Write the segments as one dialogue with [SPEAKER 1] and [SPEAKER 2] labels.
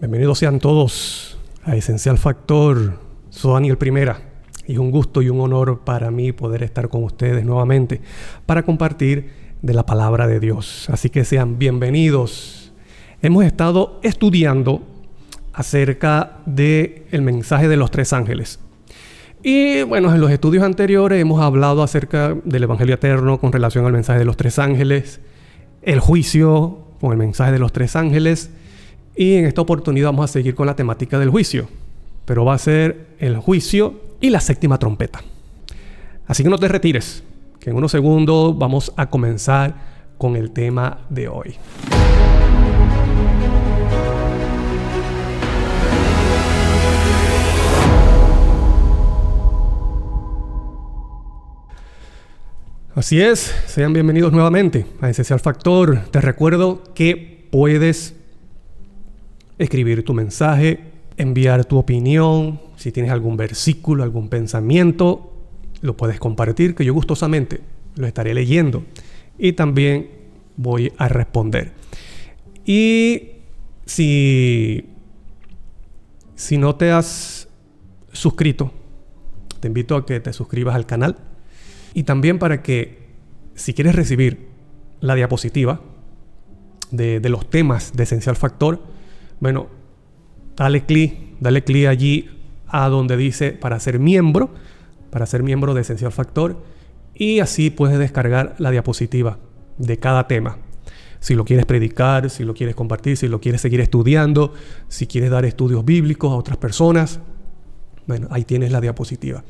[SPEAKER 1] Bienvenidos sean todos a Esencial Factor. Soy Daniel Primera y es un gusto y un honor para mí poder estar con ustedes nuevamente para compartir de la palabra de Dios. Así que sean bienvenidos. Hemos estado estudiando acerca del mensaje de los tres ángeles. Y bueno, en los estudios anteriores hemos hablado acerca del Evangelio eterno con relación al mensaje de los tres ángeles, el juicio con el mensaje de los tres ángeles. Y en esta oportunidad vamos a seguir con la temática del juicio, pero va a ser el juicio y la séptima trompeta. Así que no te retires, que en unos segundos vamos a comenzar con el tema de hoy. Así es, sean bienvenidos nuevamente a Esencial Factor. Te recuerdo que puedes escribir tu mensaje, enviar tu opinión, si tienes algún versículo, algún pensamiento, lo puedes compartir, que yo gustosamente lo estaré leyendo y también voy a responder. Y si no te has suscrito, te invito a que te suscribas al canal y también para que, si quieres recibir la diapositiva de los temas de Esencial Factor, bueno, dale clic allí a donde dice para ser miembro de Esencial Factor, y así puedes descargar la diapositiva de cada tema. Si lo quieres predicar, si lo quieres compartir, si lo quieres seguir estudiando, si quieres dar estudios bíblicos a otras personas, bueno, ahí tienes la diapositiva.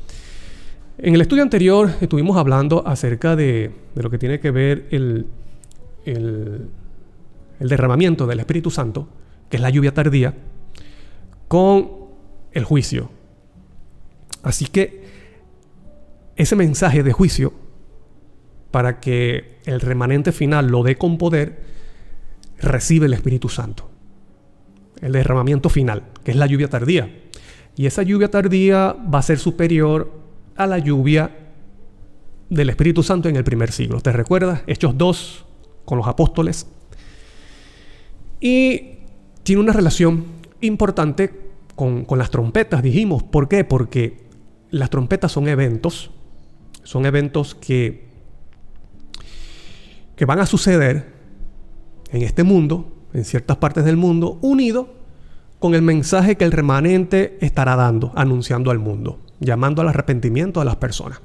[SPEAKER 1] En el estudio anterior estuvimos hablando acerca de lo que tiene que ver el derramamiento del Espíritu Santo, que es la lluvia tardía, con el juicio. Así que ese mensaje de juicio, para que el remanente final lo dé con poder, recibe el Espíritu Santo. El derramamiento final, que es la lluvia tardía. Y esa lluvia tardía va a ser superior a la lluvia del Espíritu Santo en el primer siglo. ¿Te recuerdas? Hechos 2 con los apóstoles. Y tiene una relación importante con las trompetas, dijimos. ¿Por qué? Porque las trompetas son eventos que van a suceder en este mundo, en ciertas partes del mundo, unido con el mensaje que el remanente estará dando, anunciando al mundo, llamando al arrepentimiento a las personas.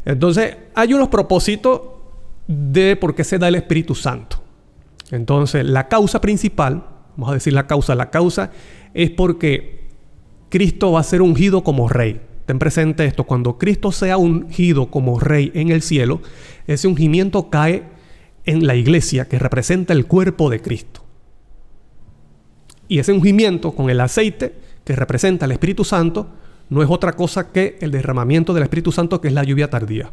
[SPEAKER 1] Entonces, hay unos propósitos de por qué se da el Espíritu Santo. Entonces, la causa principal, vamos a decir la causa es porque Cristo va a ser ungido como rey. Ten presente esto: cuando Cristo sea ungido como rey en el cielo, ese ungimiento cae en la iglesia, que representa el cuerpo de Cristo. Y ese ungimiento con el aceite, que representa el Espíritu Santo, no es otra cosa que el derramamiento del Espíritu Santo, que es la lluvia tardía.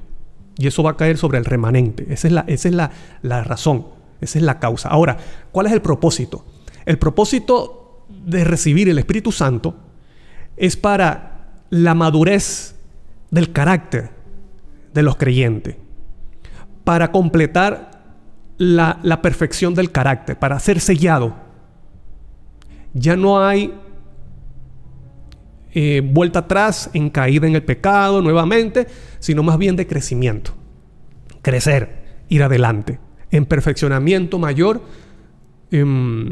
[SPEAKER 1] Y eso va a caer sobre el remanente. Esa es la razón, esa es la causa. Ahora, ¿cuál es el propósito? El propósito de recibir el Espíritu Santo es para la madurez del carácter de los creyentes, para completar la perfección del carácter, para ser sellado. Ya no hay vuelta atrás en caída en el pecado nuevamente, sino más bien de crecimiento, crecer, ir adelante, en perfeccionamiento mayor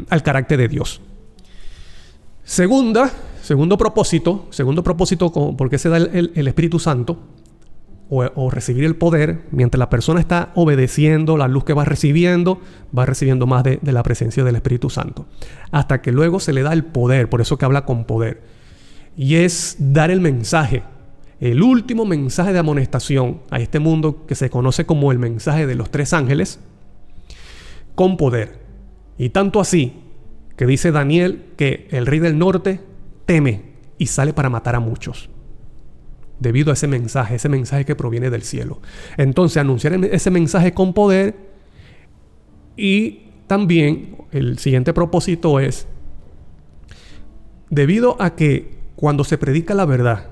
[SPEAKER 1] al carácter de Dios. Segundo propósito, ¿por qué se da el Espíritu Santo? O recibir el poder. Mientras la persona está obedeciendo, la luz que va recibiendo más de la presencia del Espíritu Santo, hasta que luego se le da el poder. Por eso que habla con poder, y es dar el mensaje, el último mensaje de amonestación a este mundo, que se conoce como el mensaje de los tres ángeles, con poder. Y tanto así que dice Daniel que el rey del norte teme y sale para matar a muchos, debido a ese mensaje que proviene del cielo. Entonces, anunciar ese mensaje con poder. Y también el siguiente propósito es, debido a que cuando se predica la verdad,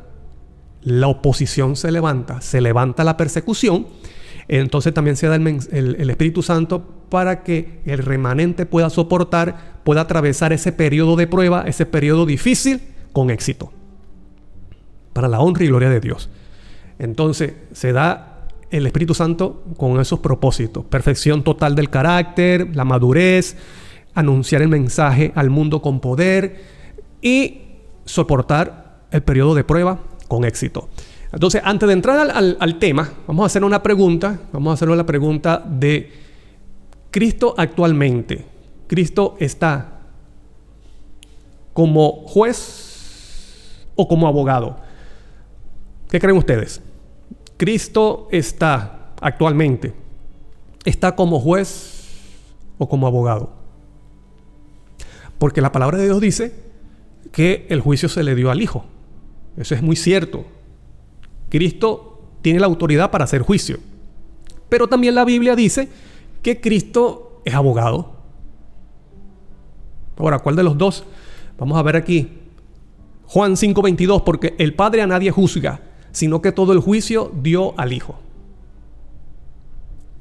[SPEAKER 1] la oposición se levanta la persecución. Entonces también se da el Espíritu Santo para que el remanente pueda soportar, pueda atravesar ese periodo de prueba, ese periodo difícil, con éxito. Para la honra y gloria de Dios. Entonces se da el Espíritu Santo con esos propósitos. Perfección total del carácter, la madurez, anunciar el mensaje al mundo con poder y soportar el periodo de prueba con éxito. Entonces, antes de entrar al tema, vamos a hacer una pregunta. Vamos a hacer la pregunta de Cristo actualmente. ¿Cristo está como juez o como abogado? ¿Qué creen ustedes? ¿Cristo está actualmente, está como juez o como abogado? Porque la palabra de Dios dice que el juicio se le dio al Hijo. Eso es muy cierto. Cristo tiene la autoridad para hacer juicio. Pero también la Biblia dice que Cristo es abogado. Ahora, ¿cuál de los dos? Vamos a ver aquí. Juan 5:22, porque el Padre a nadie juzga, sino que todo el juicio dio al Hijo.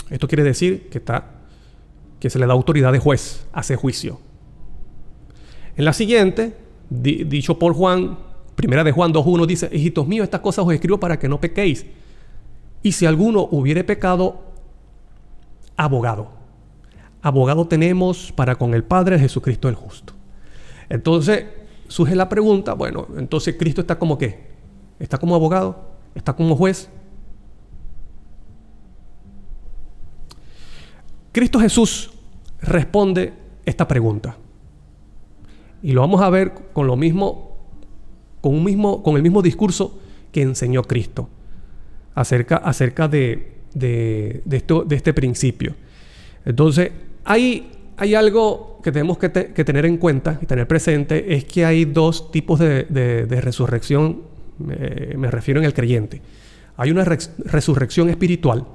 [SPEAKER 1] Esto quiere decir que se le da autoridad de juez a ese juicio. En la siguiente, dicho por Juan, primera de Juan 2:1, dice: hijitos míos, estas cosas os escribo para que no pequéis. Y si alguno hubiere pecado, abogado tenemos para con el Padre, Jesucristo el justo. Entonces surge la pregunta, bueno, entonces Cristo está como ¿qué? ¿Está como abogado? ¿Está como juez? Cristo Jesús responde esta pregunta. Y lo vamos a ver con el mismo discurso que enseñó Cristo acerca de este principio. Entonces, hay algo que tenemos que tener en cuenta y tener presente, es que hay dos tipos de resurrección, me refiero en el creyente. Hay una resurrección espiritual,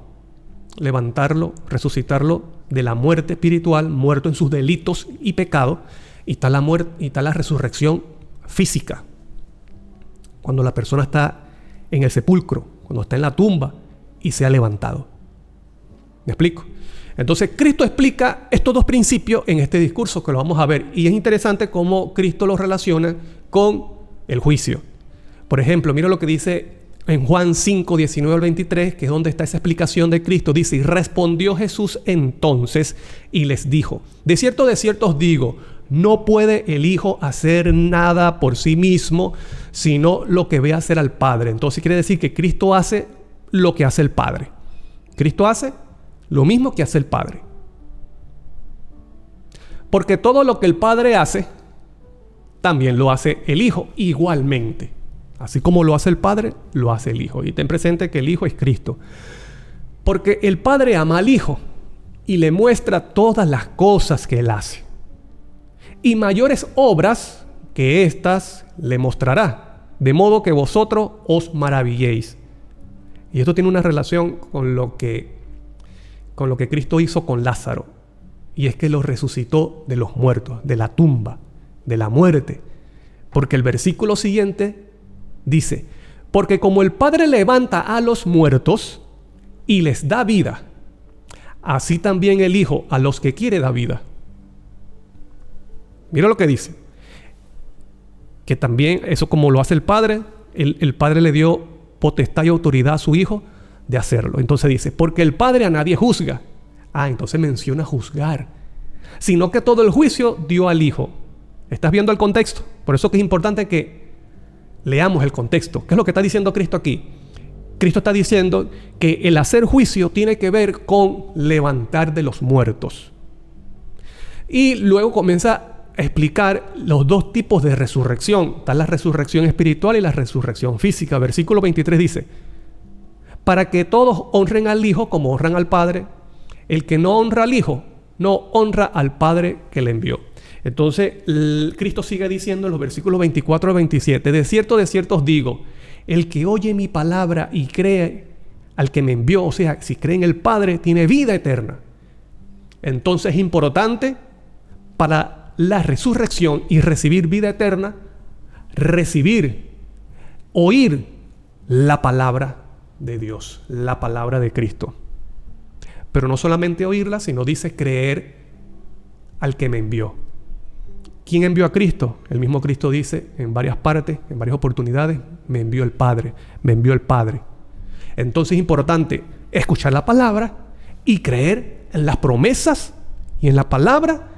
[SPEAKER 1] levantarlo, resucitarlo de la muerte espiritual, muerto en sus delitos y pecados, y está la resurrección física, cuando la persona está en el sepulcro, cuando está en la tumba y se ha levantado. ¿Me explico? Entonces Cristo explica estos dos principios en este discurso que lo vamos a ver, y es interesante cómo Cristo los relaciona con el juicio. Por ejemplo, mira lo que dice en Juan 5:19 al 23, que es donde está esa explicación de Cristo. Dice: y respondió Jesús entonces y les dijo: de cierto os digo, no puede el Hijo hacer nada por sí mismo, sino lo que ve hacer al Padre. Entonces quiere decir que Cristo hace lo que hace el Padre. Cristo hace lo mismo que hace el Padre. Porque todo lo que el Padre hace, también lo hace el Hijo igualmente. Así como lo hace el Padre, lo hace el Hijo. Y ten presente que el Hijo es Cristo. Porque el Padre ama al Hijo y le muestra todas las cosas que Él hace. Y mayores obras que éstas le mostrará, de modo que vosotros os maravilléis. Y esto tiene una relación con lo que Cristo hizo con Lázaro. Y es que lo resucitó de los muertos, de la tumba, de la muerte. Porque el versículo siguiente dice: porque como el Padre levanta a los muertos y les da vida, así también el Hijo a los que quiere da vida. Mira lo que dice. Que también eso, como lo hace el Padre, el Padre le dio potestad y autoridad a su Hijo de hacerlo. Entonces dice: porque el Padre a nadie juzga. Entonces menciona juzgar. Sino que todo el juicio dio al Hijo. ¿Estás viendo el contexto? Por eso que es importante que leamos el contexto. ¿Qué es lo que está diciendo Cristo aquí? Cristo está diciendo que el hacer juicio tiene que ver con levantar de los muertos. Y luego comienza a explicar los dos tipos de resurrección. Está la resurrección espiritual y la resurrección física. Versículo 23 dice: para que todos honren al Hijo como honran al Padre. El que no honra al Hijo, no honra al Padre que le envió. Entonces, Cristo sigue diciendo en los versículos 24 al 27: de cierto os digo, el que oye mi palabra y cree al que me envió, o sea, si cree en el Padre, tiene vida eterna. Entonces es importante para la resurrección y recibir vida eterna, oír la palabra de Dios, la palabra de Cristo. Pero no solamente oírla, sino dice creer al que me envió. ¿Quién envió a Cristo? El mismo Cristo dice en varias partes, en varias oportunidades, me envió el Padre, me envió el Padre. Entonces es importante escuchar la palabra y creer en las promesas y en la palabra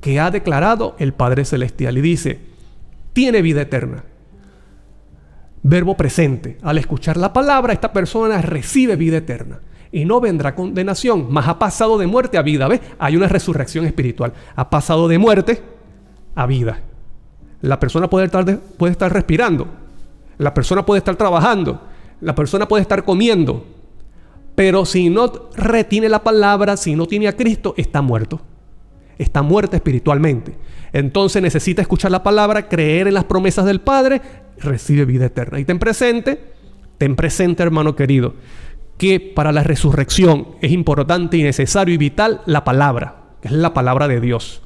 [SPEAKER 1] que ha declarado el Padre Celestial. Y dice, tiene vida eterna. Verbo presente. Al escuchar la palabra, esta persona recibe vida eterna. Y no vendrá condenación, mas ha pasado de muerte a vida. ¿Ves? Hay una resurrección espiritual. Ha pasado de muerte a vida. La persona puede estar respirando. La persona puede estar trabajando. La persona puede estar comiendo. Pero si no retiene la palabra, si no tiene a Cristo, está muerto. Está muerta espiritualmente. Entonces necesita escuchar la palabra, creer en las promesas del Padre, recibe vida eterna. Y ten presente, hermano querido, que para la resurrección es importante y necesario y vital la palabra, que es la palabra de Dios.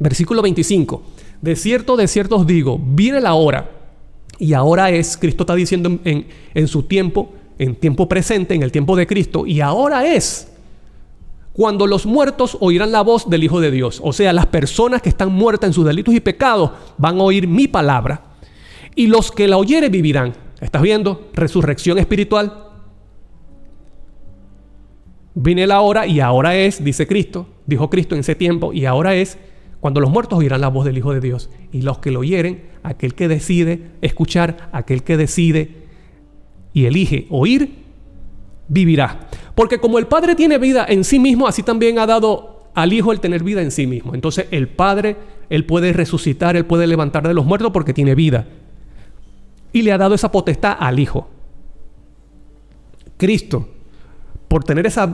[SPEAKER 1] Versículo 25. De cierto os digo, viene la hora, y ahora es, Cristo está diciendo en su tiempo, en tiempo presente, en el tiempo de Cristo, y ahora es cuando los muertos oirán la voz del Hijo de Dios. O sea, las personas que están muertas en sus delitos y pecados van a oír mi palabra, y los que la oyeren vivirán. ¿Estás viendo? Resurrección espiritual. Viene la hora y ahora es, dice Cristo, dijo Cristo en ese tiempo, y ahora es cuando los muertos oirán la voz del Hijo de Dios. Y los que lo oyeren, aquel que decide escuchar, aquel que decide y elige oír, vivirá. Porque como el Padre tiene vida en sí mismo, así también ha dado al Hijo el tener vida en sí mismo. Entonces el Padre, Él puede resucitar, Él puede levantar de los muertos porque tiene vida. Y le ha dado esa potestad al Hijo. Cristo, por tener esa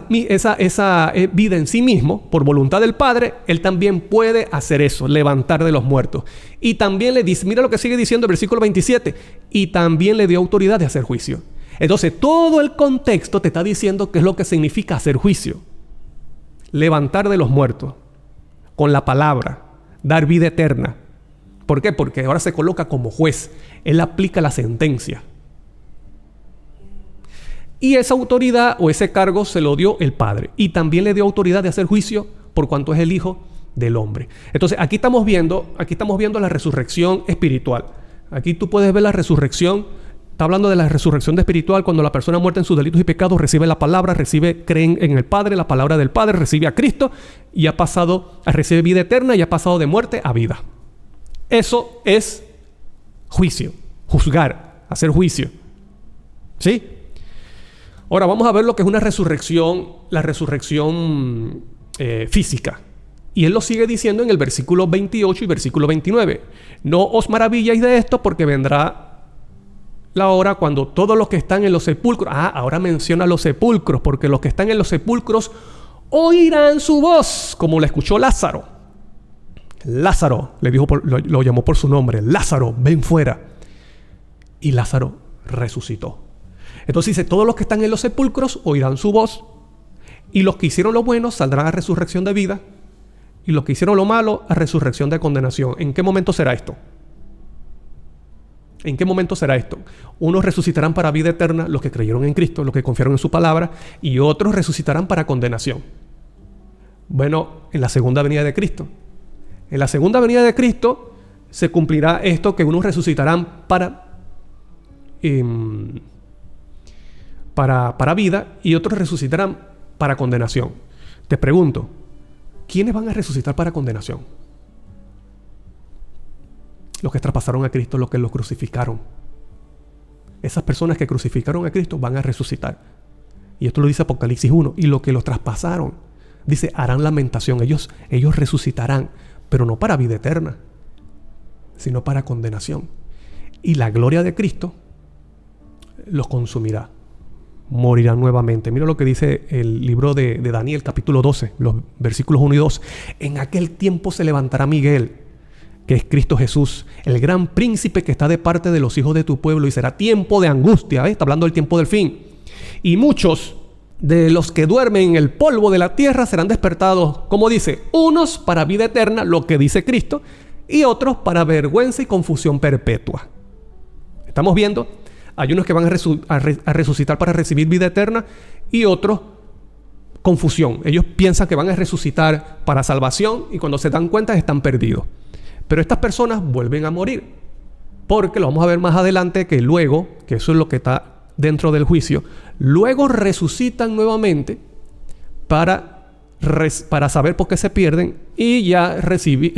[SPEAKER 1] vida en sí mismo, por voluntad del Padre, Él también puede hacer eso, levantar de los muertos. Y también le dice, mira lo que sigue diciendo el versículo 27, y también le dio autoridad de hacer juicio. Entonces, todo el contexto te está diciendo qué es lo que significa hacer juicio. Levantar de los muertos, con la palabra, dar vida eterna. ¿Por qué? Porque ahora se coloca como juez. Él aplica la sentencia. Y esa autoridad o ese cargo se lo dio el Padre. Y también le dio autoridad de hacer juicio por cuanto es el Hijo del Hombre. Entonces, aquí estamos viendo la resurrección espiritual. Aquí tú puedes ver la resurrección. Está hablando de la resurrección espiritual cuando la persona muerta en sus delitos y pecados recibe la palabra, creen en el Padre, la palabra del Padre, recibe a Cristo y ha pasado a recibir vida eterna y ha pasado de muerte a vida. Eso es juicio, juzgar, hacer juicio. ¿Sí? Ahora vamos a ver lo que es una resurrección, la resurrección física. Y él lo sigue diciendo en el versículo 28 y versículo 29. No os maravilláis de esto porque vendrá la hora cuando todos los que están en los sepulcros... ahora menciona los sepulcros, porque los que están en los sepulcros oirán su voz, como la escuchó Lázaro. Lázaro, lo llamó por su nombre. Lázaro, ven fuera. Y Lázaro resucitó. Entonces dice, todos los que están en los sepulcros oirán su voz, y los que hicieron lo bueno saldrán a resurrección de vida, y los que hicieron lo malo a resurrección de condenación. ¿En qué momento será esto? ¿En qué momento será esto? Unos resucitarán para vida eterna, los que creyeron en Cristo, los que confiaron en su palabra, y otros resucitarán para condenación. Bueno, en la segunda venida de Cristo. En la segunda venida de Cristo se cumplirá esto, que unos resucitarán para vida y otros resucitarán para condenación. Te pregunto, ¿quiénes van a resucitar para condenación? Los que traspasaron a Cristo, los que lo crucificaron. Esas personas que crucificaron a Cristo van a resucitar. Y esto lo dice Apocalipsis 1. Y los que los traspasaron, dice, harán lamentación. Ellos resucitarán, pero no para vida eterna, sino para condenación. Y la gloria de Cristo los consumirá. Morirán nuevamente. Mira lo que dice el libro de Daniel, capítulo 12, los versículos 1 y 2. En aquel tiempo se levantará Miguel, que es Cristo Jesús, el gran príncipe que está de parte de los hijos de tu pueblo, y será tiempo de angustia. Está hablando del tiempo del fin. Y muchos de los que duermen en el polvo de la tierra serán despertados, como dice, unos para vida eterna, lo que dice Cristo, y otros para vergüenza y confusión perpetua. Estamos viendo, hay unos que van a resucitar para recibir vida eterna, y otros confusión. Ellos piensan que van a resucitar para salvación y cuando se dan cuenta están perdidos. Pero estas personas vuelven a morir, porque lo vamos a ver más adelante que luego, que eso es lo que está dentro del juicio, luego resucitan nuevamente para saber por qué se pierden y ya recibir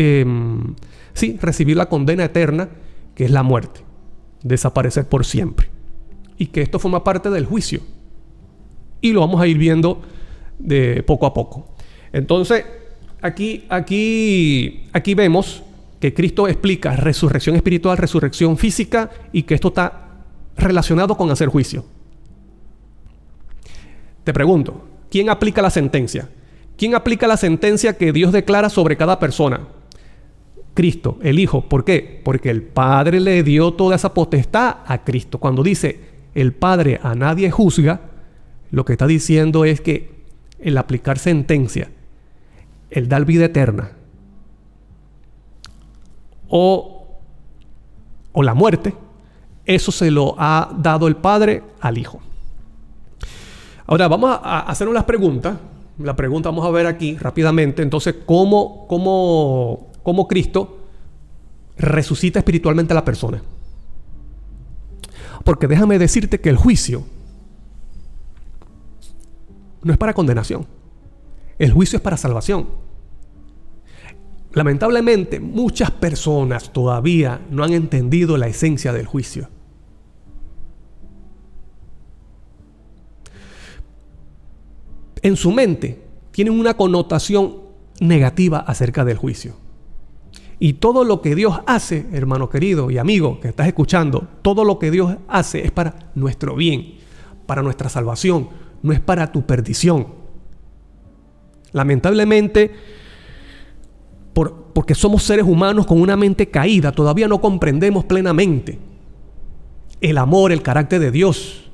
[SPEAKER 1] la condena eterna, que es la muerte, desaparecer por siempre. Y que esto forma parte del juicio. Y lo vamos a ir viendo de poco a poco. Entonces, aquí vemos que Cristo explica resurrección espiritual, resurrección física, y que esto está relacionado con hacer juicio. Te pregunto, ¿quién aplica la sentencia? ¿Quién aplica la sentencia que Dios declara sobre cada persona? Cristo, el Hijo. ¿Por qué? Porque el Padre le dio toda esa potestad a Cristo. Cuando dice el Padre a nadie juzga, lo que está diciendo es que el aplicar sentencia, el dar vida eterna o la muerte, eso se lo ha dado el Padre al Hijo. Ahora vamos a hacer unas preguntas. La pregunta vamos a ver aquí rápidamente. Entonces, ¿cómo Cristo resucita espiritualmente a la persona? Porque déjame decirte que el juicio no es para condenación. El juicio es para salvación. Lamentablemente, muchas personas todavía no han entendido la esencia del juicio. En su mente tienen una connotación negativa acerca del juicio. Y todo lo que Dios hace, hermano querido y amigo que estás escuchando, todo lo que Dios hace es para nuestro bien, para nuestra salvación, no es para tu perdición. Lamentablemente, porque somos seres humanos con una mente caída, todavía no comprendemos plenamente el amor, el carácter de Dios,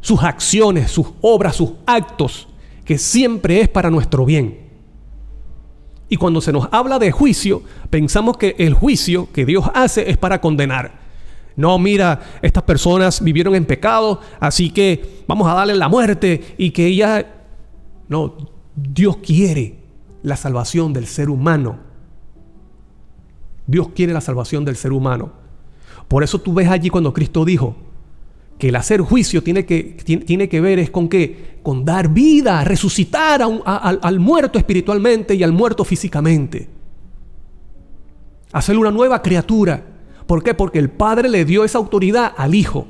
[SPEAKER 1] sus acciones, sus obras, sus actos, que siempre es para nuestro bien. Y cuando se nos habla de juicio, pensamos que el juicio que Dios hace es para condenar. No, mira, estas personas vivieron en pecado, así que vamos a darle la muerte y que ella... No, Dios quiere la salvación del ser humano. Dios quiere la salvación del ser humano. Por eso tú ves allí cuando Cristo dijo que el hacer juicio tiene que ver es con qué, con dar vida, resucitar al muerto espiritualmente y al muerto físicamente. Hacerle una nueva criatura. ¿Por qué? Porque el Padre le dio esa autoridad al Hijo.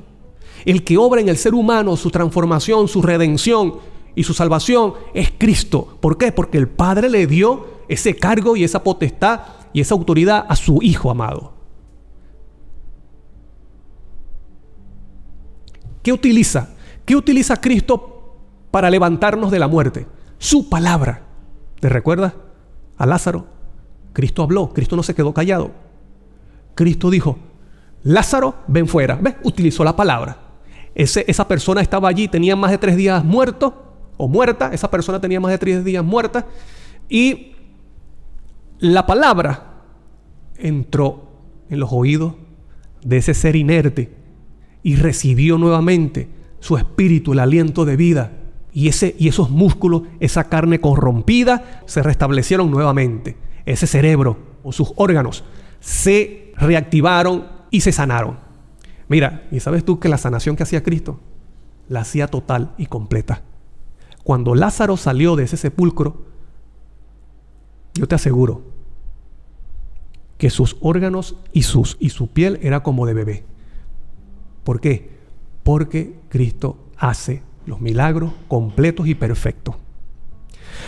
[SPEAKER 1] El que obra en el ser humano su transformación, su redención y su salvación es Cristo. ¿Por qué? Porque el Padre le dio ese cargo y esa potestad y esa autoridad a su Hijo amado. ¿Qué utiliza? ¿Qué utiliza Cristo para levantarnos de la muerte? Su palabra. ¿Te recuerdas a Lázaro? Cristo habló, Cristo no se quedó callado. Cristo dijo, Lázaro, ven fuera. ¿Ves? Utilizó la palabra. Esa persona estaba allí, tenía más de 3 días muerto o muerta. Esa persona tenía más de 3 días muerta. Y la palabra entró en los oídos de ese ser inerte y recibió nuevamente su espíritu, el aliento de vida. Y esos músculos, esa carne corrompida, se restablecieron nuevamente. Ese cerebro o sus órganos se reactivaron y se sanaron. Mira, ¿y sabes tú que la sanación que hacía Cristo la hacía total y completa? Cuando Lázaro salió de ese sepulcro, yo te aseguro que sus órganos y su piel era como de bebé. ¿Por qué? Porque Cristo hace los milagros completos y perfectos.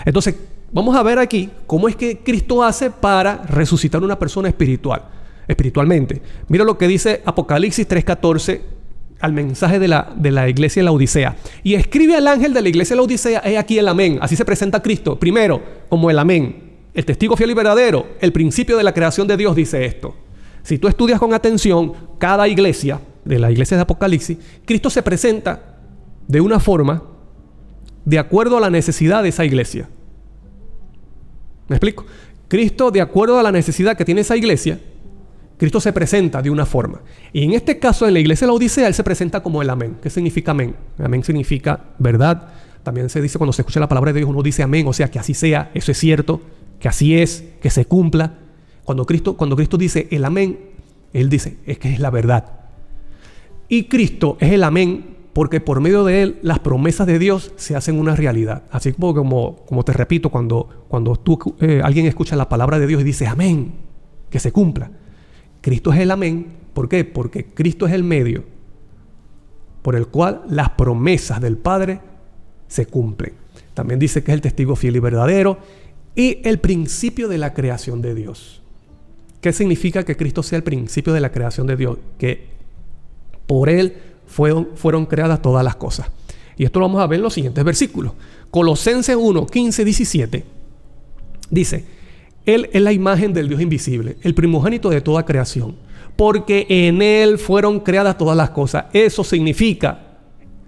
[SPEAKER 1] Entonces, vamos a ver aquí cómo es que Cristo hace para resucitar a una persona espiritualmente. Mira lo que dice Apocalipsis 3:14 al mensaje de la iglesia de la Odisea. Y escribe al ángel de la iglesia de la Odisea, he aquí el amén. Así se presenta Cristo. Primero, como el amén. El testigo fiel y verdadero, el principio de la creación de Dios dice esto. Si tú estudias con atención cada iglesia, de la iglesia de Apocalipsis, Cristo se presenta de una forma de acuerdo a la necesidad de esa iglesia. ¿Me explico? Cristo, de acuerdo a la necesidad que tiene esa iglesia, Cristo se presenta de una forma. Y en este caso, en la iglesia de la Odisea, Él se presenta como el amén. ¿Qué significa amén? Amén significa verdad, También se dice cuando se escucha la palabra de Dios, uno dice amén, o sea, que así sea, eso es cierto, que así es, que se cumpla. Cuando Cristo dice el amén, Él dice, es que es la verdad. Y Cristo es el amén porque por medio de Él las promesas de Dios se hacen una realidad. Así como te repito, cuando alguien escucha la palabra de Dios y dice amén, que se cumpla. Cristo es el amén. ¿Por qué? Porque Cristo es el medio por el cual las promesas del Padre se cumplen. También dice que es el testigo fiel y verdadero y el principio de la creación de Dios. ¿Qué significa que Cristo sea el principio de la creación de Dios? Que por Él fueron creadas todas las cosas. Y esto lo vamos a ver en los siguientes versículos. Colosenses 1, 15, 17. Dice, Él es la imagen del Dios invisible, el primogénito de toda creación, porque en Él fueron creadas todas las cosas. Eso significa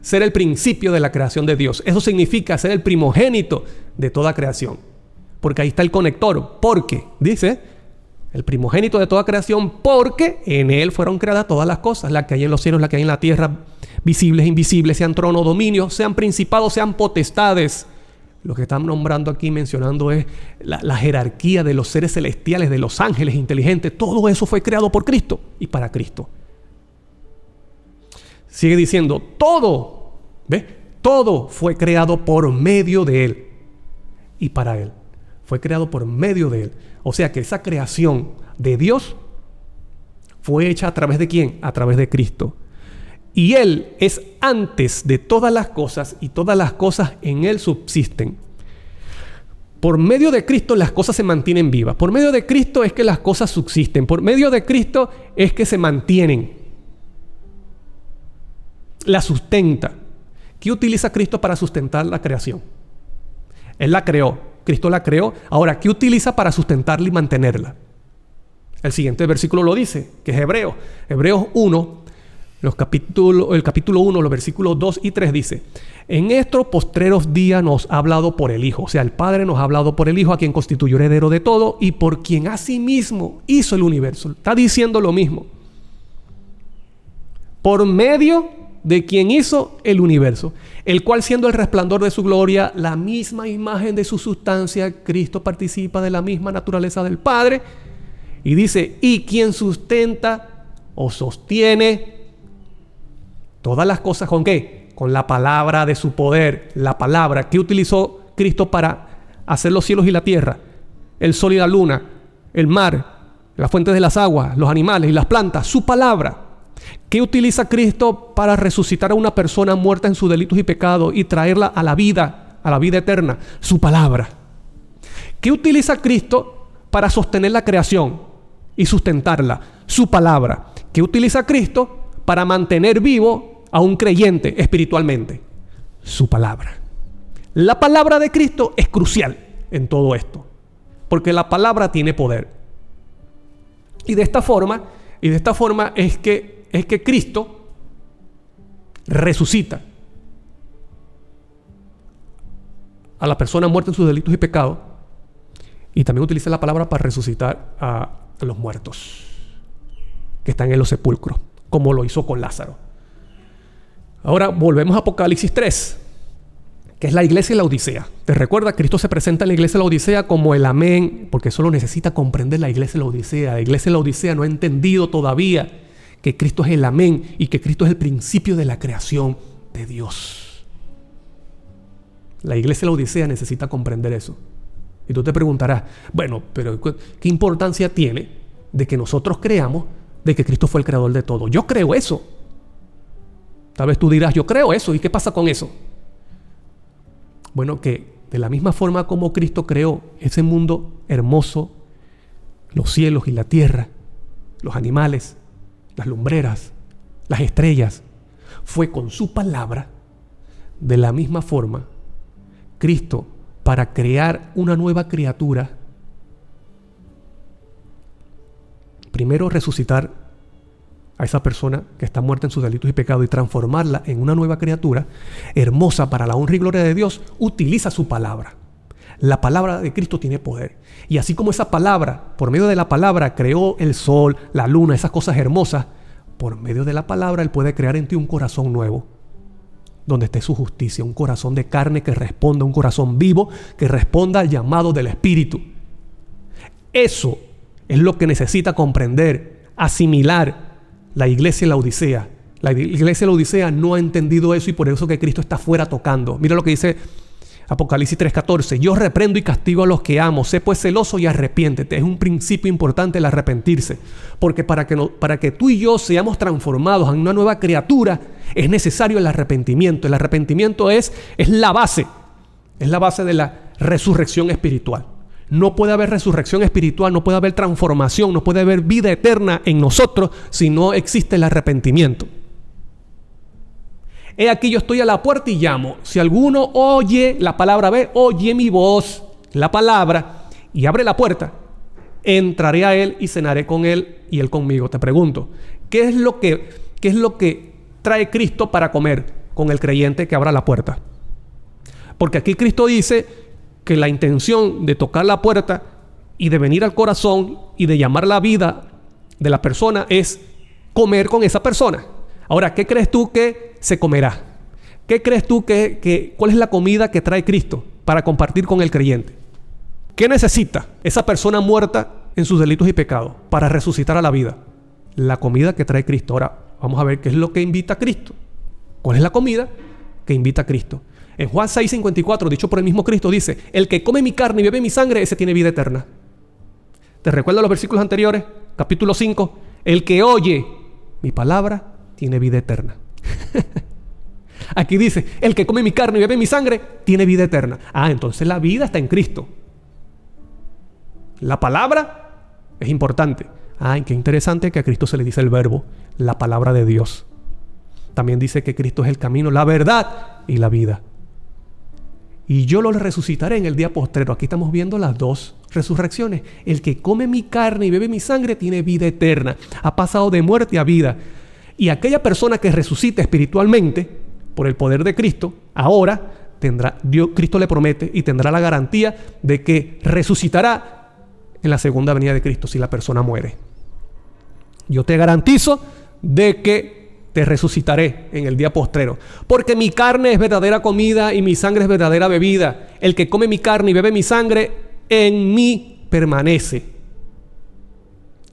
[SPEAKER 1] ser el principio de la creación de Dios. Eso significa ser el primogénito de toda creación. Porque ahí está el conector. Porque, dice, el primogénito de toda creación, porque en Él fueron creadas todas las cosas, las que hay en los cielos, las que hay en la tierra, visibles e invisibles, sean tronos, dominios, sean principados, sean potestades. Lo que están nombrando aquí, mencionando es la jerarquía de los seres celestiales, de los ángeles inteligentes. Todo eso fue creado por Cristo y para Cristo. Sigue diciendo, todo, ¿ves? Todo fue creado por medio de Él y para Él. Fue creado por medio de Él. O sea que esa creación de Dios fue hecha a través de ¿quién? A través de Cristo. Y Él es antes de todas las cosas y todas las cosas en Él subsisten. Por medio de Cristo las cosas se mantienen vivas. Por medio de Cristo es que las cosas subsisten. Por medio de Cristo es que se mantienen. La sustenta. ¿Qué utiliza Cristo para sustentar la creación? Él la creó. Cristo la creó. Ahora, ¿qué utiliza para sustentarla y mantenerla? El siguiente versículo lo dice, que es Hebreos. Hebreos 1, el capítulo 1, los versículos 2 y 3 dice, en estos postreros días nos ha hablado por el Hijo. O sea, el Padre nos ha hablado por el Hijo, a quien constituyó heredero de todo y por quien asimismo hizo el universo. Está diciendo lo mismo. Por medio de quien hizo el universo, el cual siendo el resplandor de su gloria, la misma imagen de su sustancia, Cristo participa de la misma naturaleza del Padre. Y dice, y quien sustenta o sostiene todas las cosas, ¿con qué? Con la palabra de su poder. La palabra que utilizó Cristo para hacer los cielos y la tierra, el sol y la luna, el mar, las fuentes de las aguas, los animales y las plantas. Su palabra. ¿Qué utiliza Cristo para resucitar a una persona muerta en sus delitos y pecados y traerla a la vida eterna? Su palabra. ¿Qué utiliza Cristo para sostener la creación y sustentarla? Su palabra. ¿Qué utiliza Cristo para mantener vivo a un creyente espiritualmente? Su palabra. La palabra de Cristo es crucial en todo esto, porque la palabra tiene poder. Y de esta forma es que Cristo resucita a la persona muerta en sus delitos y pecados, y también utiliza la palabra para resucitar a los muertos que están en los sepulcros, como lo hizo con Lázaro. Ahora volvemos a Apocalipsis 3, que es la iglesia de la Odisea. ¿Te recuerdas? Cristo se presenta en la iglesia de la Odisea como el amén, porque eso lo necesita comprender la iglesia de la Odisea. La iglesia de la Odisea no ha entendido todavía que Cristo es el amén y que Cristo es el principio de la creación de Dios. La iglesia de la Odisea necesita comprender eso. Y tú te preguntarás, bueno, pero ¿qué importancia tiene de que nosotros creamos de que Cristo fue el creador de todo? Yo creo eso. Tal vez tú dirás, yo creo eso. ¿Y qué pasa con eso? Bueno, que de la misma forma como Cristo creó ese mundo hermoso, los cielos y la tierra, los animales, las lumbreras, las estrellas, fue con su palabra. De la misma forma, Cristo, para crear una nueva criatura, primero resucitar a esa persona que está muerta en sus delitos y pecados y transformarla en una nueva criatura hermosa para la honra y gloria de Dios, utiliza su palabra. La palabra de Cristo tiene poder. Y así como esa palabra, por medio de la palabra, creó el sol, la luna, esas cosas hermosas, por medio de la palabra Él puede crear en ti un corazón nuevo. donde esté su justicia. Un corazón de carne que responda, un corazón vivo que responda al llamado del Espíritu. Eso es lo que necesita comprender, asimilar la iglesia de la Odisea. La iglesia de la Odisea no ha entendido eso y por eso que Cristo está afuera tocando. Mira lo que dice Apocalipsis 3:14. Yo reprendo y castigo a los que amo. Sé pues celoso y arrepiéntete. Es un principio importante el arrepentirse. Porque para que tú y yo seamos transformados en una nueva criatura, es necesario el arrepentimiento. El arrepentimiento es la base. Es la base de la resurrección espiritual. No puede haber resurrección espiritual, no puede haber transformación, no puede haber vida eterna en nosotros si no existe el arrepentimiento. He aquí yo estoy a la puerta y llamo. Si alguno oye la palabra, oye mi voz, la palabra, y abre la puerta, entraré a él y cenaré con él y él conmigo. Te pregunto, ¿qué es lo que trae Cristo para comer con el creyente que abra la puerta? Porque aquí Cristo dice que la intención de tocar la puerta y de venir al corazón y de llamar la vida de la persona es comer con esa persona. Ahora, ¿qué crees tú que se comerá? ¿Qué crees tú cuál es la comida que trae Cristo para compartir con el creyente? ¿Qué necesita esa persona muerta en sus delitos y pecados para resucitar a la vida? La comida que trae Cristo. Ahora, vamos a ver qué es lo que invita a Cristo. ¿Cuál es la comida que invita a Cristo? En Juan 6:54, dicho por el mismo Cristo, dice: el que come mi carne y bebe mi sangre, ese tiene vida eterna. ¿Te recuerdas los versículos anteriores? Capítulo 5. El que oye mi palabra tiene vida eterna. Aquí dice: el que come mi carne y bebe mi sangre tiene vida eterna. Entonces la vida está en Cristo. La palabra es importante. Qué interesante que a Cristo se le dice el verbo, la palabra de Dios. También dice que Cristo es el camino, la verdad y la vida. Y yo lo resucitaré en el día postrero. Aquí estamos viendo las dos resurrecciones. El que come mi carne y bebe mi sangre tiene vida eterna. Ha pasado de muerte a vida. Y aquella persona que resucita espiritualmente por el poder de Cristo, ahora Cristo le promete y tendrá la garantía de que resucitará en la segunda venida de Cristo si la persona muere. Yo te garantizo de que te resucitaré en el día postrero, porque mi carne es verdadera comida y mi sangre es verdadera bebida. El que come mi carne y bebe mi sangre, en mí permanece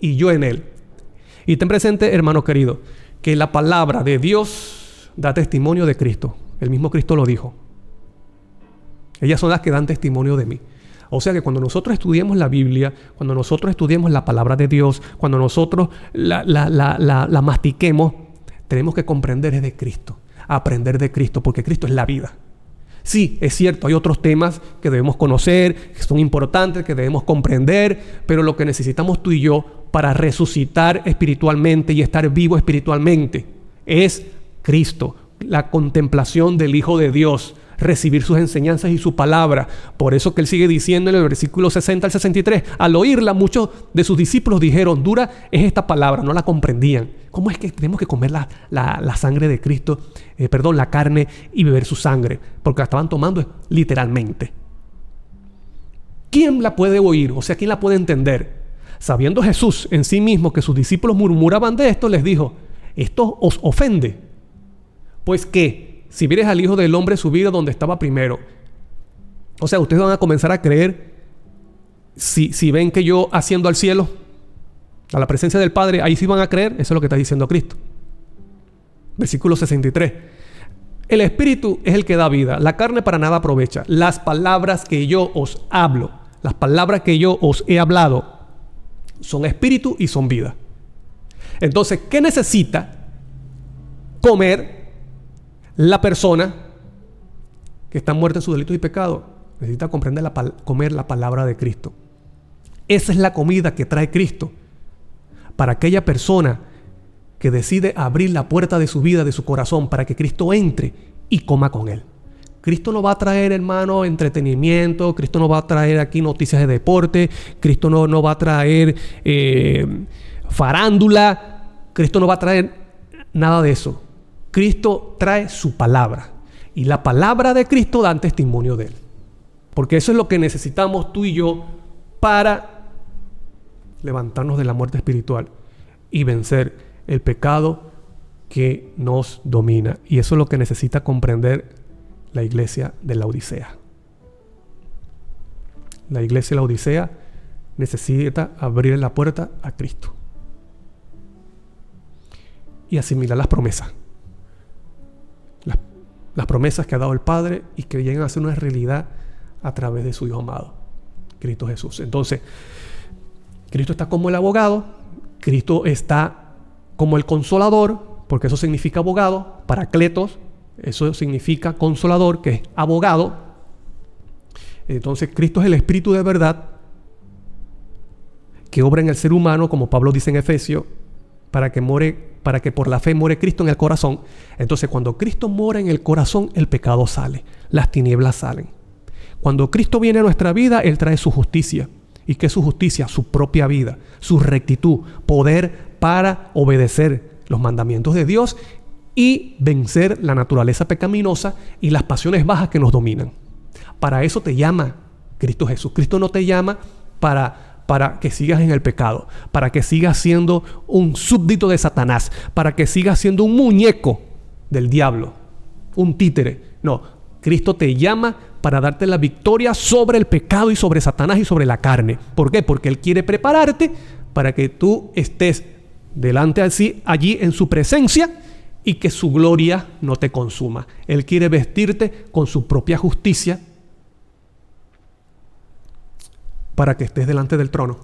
[SPEAKER 1] y yo en él. Y ten presente, hermano querido, que la palabra de Dios da testimonio de Cristo. El mismo Cristo lo dijo. Ellas son las que dan testimonio de mí. O sea que cuando nosotros estudiemos la Biblia, cuando nosotros estudiemos la palabra de Dios, cuando nosotros la mastiquemos, tenemos que comprender de Cristo, aprender de Cristo, porque Cristo es la vida. Sí, es cierto, hay otros temas que debemos conocer, que son importantes, que debemos comprender, pero lo que necesitamos tú y yo para resucitar espiritualmente y estar vivo espiritualmente es Cristo, la contemplación del Hijo de Dios, recibir sus enseñanzas y su palabra. Por eso que él sigue diciendo en el versículo 60 al 63, al oírla muchos de sus discípulos dijeron: dura es esta palabra, no la comprendían. ¿Cómo es que tenemos que comer la sangre de Cristo, la carne y beber su sangre? Porque la estaban tomando literalmente. ¿Quién la puede oír? O sea, ¿quién la puede entender? Sabiendo Jesús en sí mismo que sus discípulos murmuraban de esto, les dijo: ¿esto os ofende? Pues que si vieres al Hijo del Hombre subido donde estaba primero. O sea, ustedes van a comenzar a creer si ven que yo asciendo al cielo, a la presencia del Padre, ahí sí van a creer. Eso es lo que está diciendo Cristo. Versículo 63. El Espíritu es el que da vida, la carne para nada aprovecha. Las palabras que yo os hablo, las palabras que yo os he hablado, son espíritu y son vida. Entonces, ¿qué necesita comer la persona que está muerta en sus delitos y pecados? Necesita comer la palabra de Cristo. Esa es la comida que trae Cristo para aquella persona que decide abrir la puerta de su vida, de su corazón, para que Cristo entre y coma con él. Cristo no va a traer, hermano, entretenimiento. Cristo no va a traer aquí noticias de deporte. Cristo no va a traer farándula. Cristo no va a traer nada de eso. Cristo trae su palabra. Y la palabra de Cristo da testimonio de él. Porque eso es lo que necesitamos tú y yo para levantarnos de la muerte espiritual y vencer el pecado que nos domina. Y eso es lo que necesita comprender la iglesia de Laodicea. La iglesia de Laodicea necesita abrir la puerta a Cristo y asimilar las promesas. Las promesas que ha dado el Padre y que llegan a ser una realidad a través de su Hijo amado, Cristo Jesús. Entonces, Cristo está como el abogado, Cristo está como el consolador, porque eso significa abogado, paracletos, eso significa consolador, que es abogado. Entonces, Cristo es el Espíritu de verdad que obra en el ser humano, como Pablo dice en Efesios, para que por la fe more Cristo en el corazón. Entonces, cuando Cristo mora en el corazón, el pecado sale, las tinieblas salen. Cuando Cristo viene a nuestra vida, Él trae su justicia. ¿Y qué es su justicia? Su propia vida, su rectitud, poder para obedecer los mandamientos de Dios y vencer la naturaleza pecaminosa y las pasiones bajas que nos dominan. Para eso te llama Cristo Jesús. Cristo no te llama para que sigas en el pecado, para que sigas siendo un súbdito de Satanás, para que sigas siendo un muñeco del diablo, un títere. No, Cristo te llama para darte la victoria sobre el pecado y sobre Satanás y sobre la carne. ¿Por qué? Porque Él quiere prepararte para que tú estés delante allí en su presencia y que su gloria no te consuma. Él quiere vestirte con su propia justicia para que estés delante del trono,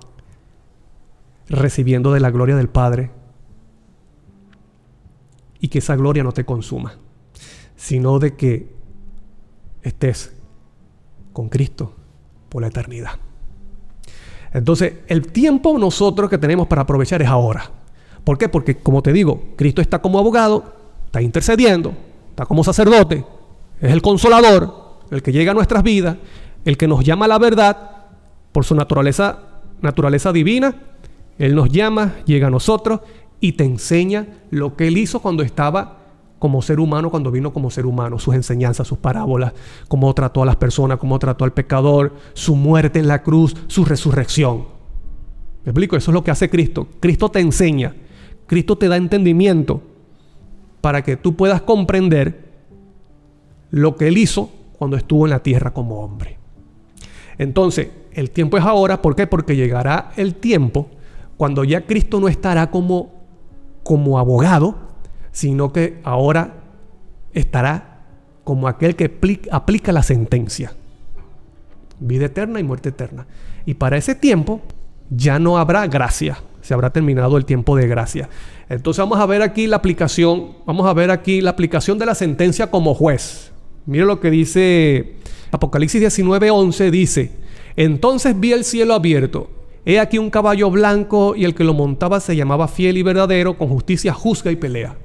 [SPEAKER 1] recibiendo de la gloria del Padre y que esa gloria no te consuma, sino de que estés con Cristo por la eternidad. Entonces, el tiempo nosotros que tenemos para aprovechar es ahora. ¿Por qué? Porque, como te digo, Cristo está como abogado, está intercediendo, está como sacerdote, es el consolador, el que llega a nuestras vidas, el que nos llama a la verdad por su naturaleza divina. Él nos llama, llega a nosotros y te enseña lo que Él hizo cuando estaba como ser humano, cuando vino como ser humano, sus enseñanzas, sus parábolas, cómo trató a las personas, cómo trató al pecador, su muerte en la cruz, su resurrección. ¿Me explico? Eso es lo que hace Cristo. Cristo te enseña, Cristo te da entendimiento para que tú puedas comprender lo que Él hizo cuando estuvo en la tierra como hombre. Entonces, el tiempo es ahora. ¿Por qué? Porque llegará el tiempo cuando ya Cristo no estará como abogado, sino que ahora estará como aquel que aplica la sentencia. Vida eterna y muerte eterna. Y para ese tiempo ya no habrá gracia. Se habrá terminado el tiempo de gracia. Entonces vamos a ver aquí la aplicación. Vamos a ver aquí la aplicación de la sentencia como juez. Mire lo que dice Apocalipsis 19:11. Dice: entonces vi el cielo abierto. He aquí un caballo blanco y el que lo montaba se llamaba Fiel y Verdadero, con justicia juzga y pelea.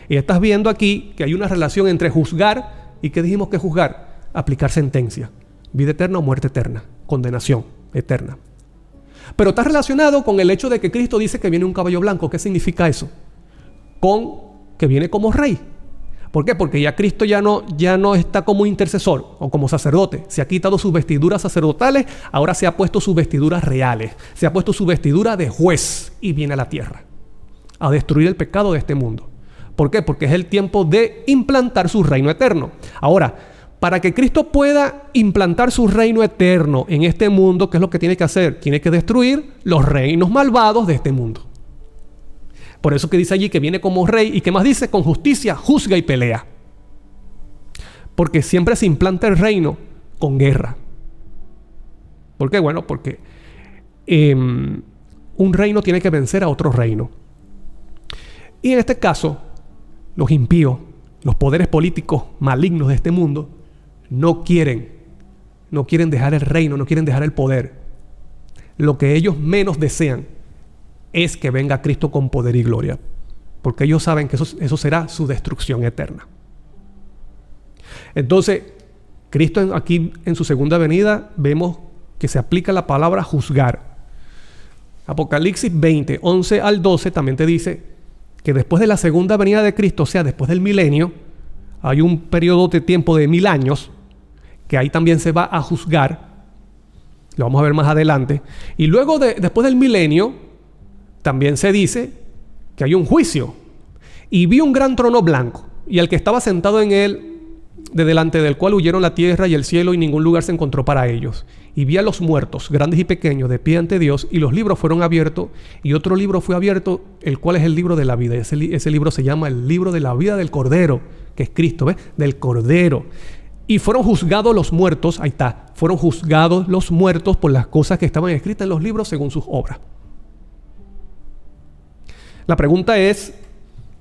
[SPEAKER 1] Y estás viendo aquí que hay una relación entre juzgar y ¿qué dijimos que juzgar? Aplicar sentencia. Vida eterna o muerte eterna. Condenación eterna. Pero está relacionado con el hecho de que Cristo dice que viene un caballo blanco. ¿Qué significa eso? Con que viene como rey. ¿Por qué? Porque ya Cristo ya no está como intercesor o como sacerdote. Se ha quitado sus vestiduras sacerdotales, ahora se ha puesto sus vestiduras reales. Se ha puesto su vestidura de juez y viene a la tierra a destruir el pecado de este mundo. ¿Por qué? Porque es el tiempo de implantar su reino eterno. Ahora, para que Cristo pueda implantar su reino eterno en este mundo, ¿qué es lo que tiene que hacer? Tiene que destruir los reinos malvados de este mundo. Por eso que dice allí que viene como rey. ¿Y qué más dice? Con justicia juzga y pelea. Porque siempre se implanta el reino con guerra. ¿Por qué? Bueno, porque un reino tiene que vencer a otro reino. Y en este caso, los impíos, los poderes políticos malignos de este mundo, no quieren dejar el reino, no quieren dejar el poder. Lo que ellos menos desean es que venga Cristo con poder y gloria, porque ellos saben que eso será su destrucción eterna. Entonces, Cristo aquí en su segunda venida vemos que se aplica la palabra juzgar. Apocalipsis 20, 11 al 12 también te dice que después de la segunda venida de Cristo, o sea, después del milenio, hay un periodo de tiempo de 1000 años, que ahí también se va a juzgar. Lo vamos a ver más adelante. Y luego, después del milenio, también se dice que hay un juicio. Y vi un gran trono blanco, y al que estaba sentado en él, de delante del cual huyeron la tierra y el cielo, y ningún lugar se encontró para ellos. Y vi a los muertos, grandes y pequeños, de pie ante Dios, y los libros fueron abiertos, y otro libro fue abierto, el cual es el libro de la vida. Ese libro se llama el libro de la vida del Cordero, que es Cristo, ¿ves? Del Cordero. Y fueron juzgados los muertos, ahí está, fueron juzgados los muertos por las cosas que estaban escritas en los libros según sus obras. La pregunta es,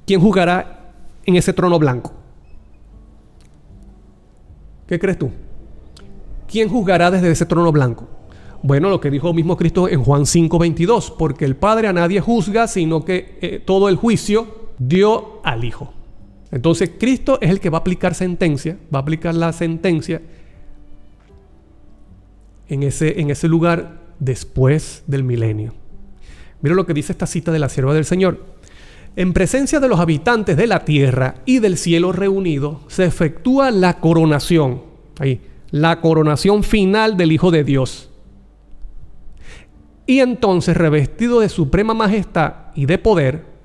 [SPEAKER 1] ¿quién juzgará en ese trono blanco? ¿Qué crees tú? ¿Quién juzgará desde ese trono blanco? Bueno, lo que dijo mismo Cristo en Juan 5:22, porque el Padre a nadie juzga, sino que todo el juicio dio al Hijo. Entonces Cristo es el que va a aplicar sentencia, va a aplicar la sentencia en ese lugar después del milenio. Mira lo que dice esta cita de la sierva del Señor. En presencia de los habitantes de la tierra y del cielo reunidos, se efectúa la coronación. Ahí, la coronación final del Hijo de Dios. Y entonces, revestido de suprema majestad y de poder,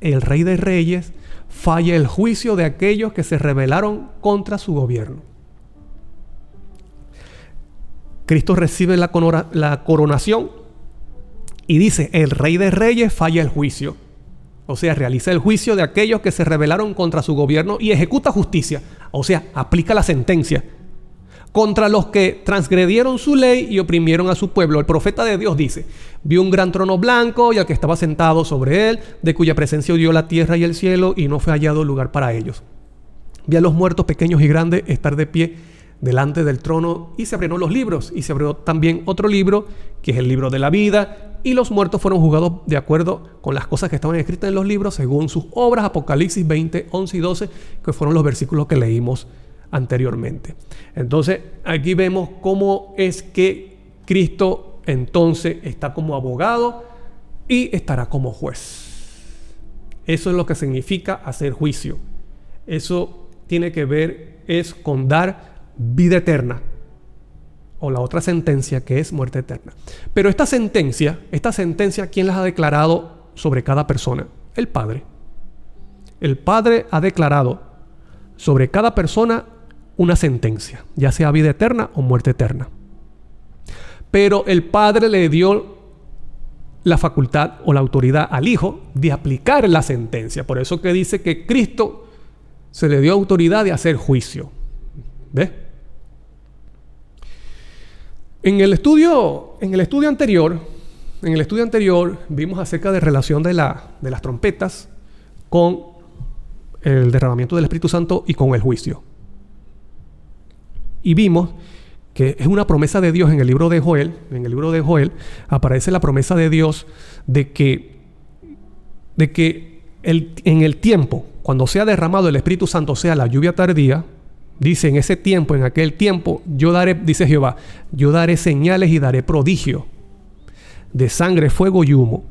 [SPEAKER 1] el Rey de Reyes falla el juicio de aquellos que se rebelaron contra su gobierno. Cristo recibe la coronación y dice, el Rey de Reyes falla el juicio. O sea, realiza el juicio de aquellos que se rebelaron contra su gobierno y ejecuta justicia. O sea, aplica la sentencia contra los que transgredieron su ley y oprimieron a su pueblo. El profeta de Dios dice, vi un gran trono blanco y al que estaba sentado sobre él, de cuya presencia odió la tierra y el cielo, y no fue hallado lugar para ellos. Vi a los muertos pequeños y grandes estar de pie delante del trono, y se abrieron los libros, y se abrió también otro libro, que es el libro de la vida, y los muertos fueron juzgados de acuerdo con las cosas que estaban escritas en los libros, según sus obras. Apocalipsis 20, 11 y 12, que fueron los versículos que leímos anteriormente. Entonces, aquí vemos cómo es que Cristo entonces está como abogado y estará como juez. Eso es lo que significa hacer juicio. Eso tiene que ver es con dar vida eterna, o la otra sentencia, que es muerte eterna. Pero esta sentencia, ¿quién las ha declarado sobre cada persona? El Padre. El Padre ha declarado sobre cada persona una sentencia, ya sea vida eterna o muerte eterna. Pero el Padre le dio la facultad o la autoridad al Hijo de aplicar la sentencia. Por eso que dice que Cristo se le dio autoridad de hacer juicio. ¿Ves? En el estudio anterior vimos acerca de relación de las trompetas con el derramamiento del Espíritu Santo y con el juicio. Y vimos que es una promesa de Dios en el libro de Joel. En el libro de Joel aparece la promesa de Dios de que en el tiempo, cuando sea derramado el Espíritu Santo, sea la lluvia tardía, dice en ese tiempo, en aquel tiempo, yo daré, dice Jehová, yo daré señales y daré prodigio de sangre, fuego y humo.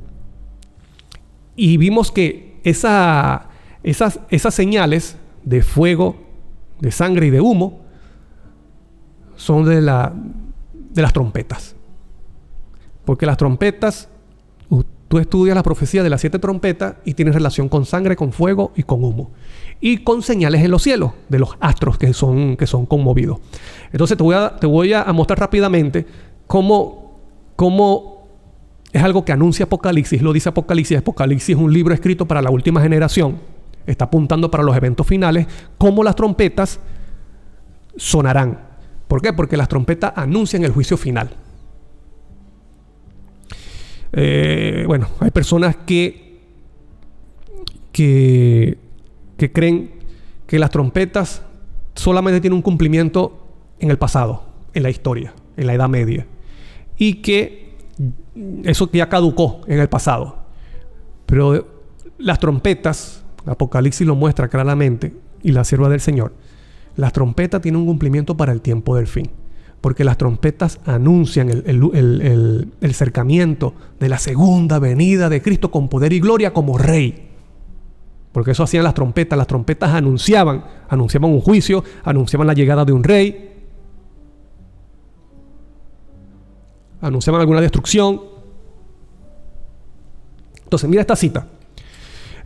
[SPEAKER 1] Y vimos que esas señales de fuego, de sangre y de humo son de las trompetas. Porque las trompetas, tú estudias la profecía de las 7 trompetas y tienes relación con sangre, con fuego y con humo. Y con señales en los cielos de los astros que son conmovidos. Entonces te voy a mostrar rápidamente cómo es algo que anuncia Apocalipsis. Lo dice Apocalipsis. Apocalipsis es un libro escrito para la última generación. Está apuntando para los eventos finales. Cómo las trompetas sonarán. ¿Por qué? Porque las trompetas anuncian el juicio final. Bueno, hay personas que creen que las trompetas solamente tienen un cumplimiento en el pasado, en la historia, en la Edad Media, y que eso ya caducó en el pasado. Pero las trompetas, Apocalipsis lo muestra claramente, y la sierva del Señor, las trompetas tienen un cumplimiento para el tiempo del fin, porque las trompetas anuncian el acercamiento de la segunda venida de Cristo con poder y gloria como Rey. Porque eso hacían las trompetas. Las trompetas anunciaban un juicio, anunciaban la llegada de un rey, anunciaban alguna destrucción. Entonces, mira esta cita.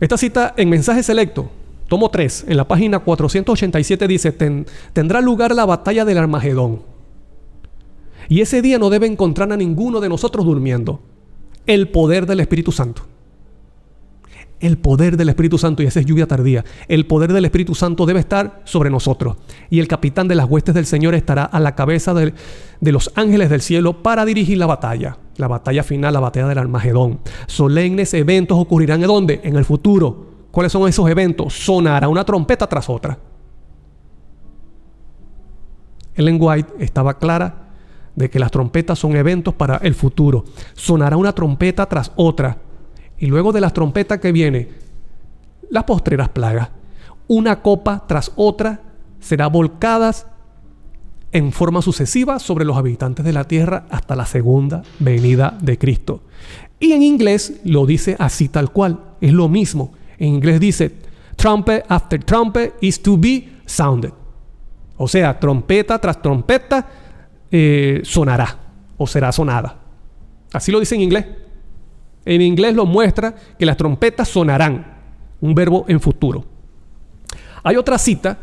[SPEAKER 1] Esta cita en Mensaje Selecto, tomo 3, en la página 487 dice, tendrá lugar la batalla del Armagedón. Y ese día no debe encontrar a ninguno de nosotros durmiendo. El poder del Espíritu Santo. El poder del Espíritu Santo, y esa es lluvia tardía. El poder del Espíritu Santo debe estar sobre nosotros. Y el capitán de las huestes del Señor estará a la cabeza de los ángeles del cielo para dirigir la batalla final, la batalla del Armagedón. Solemnes eventos ocurrirán ¿en dónde? En el futuro. ¿Cuáles son esos eventos? Sonará una trompeta tras otra. Ellen White estaba clara de que las trompetas son eventos para el futuro. Sonará una trompeta tras otra. Y luego de las trompetas que viene, las postreras plagas. Una copa tras otra será volcadas en forma sucesiva sobre los habitantes de la tierra hasta la segunda venida de Cristo. Y en inglés lo dice así tal cual. Es lo mismo. En inglés dice, trumpet after trumpet is to be sounded. O sea, trompeta tras trompeta sonará o será sonada. Así lo dice en inglés. En inglés lo muestra que las trompetas sonarán. Un verbo en futuro. Hay otra cita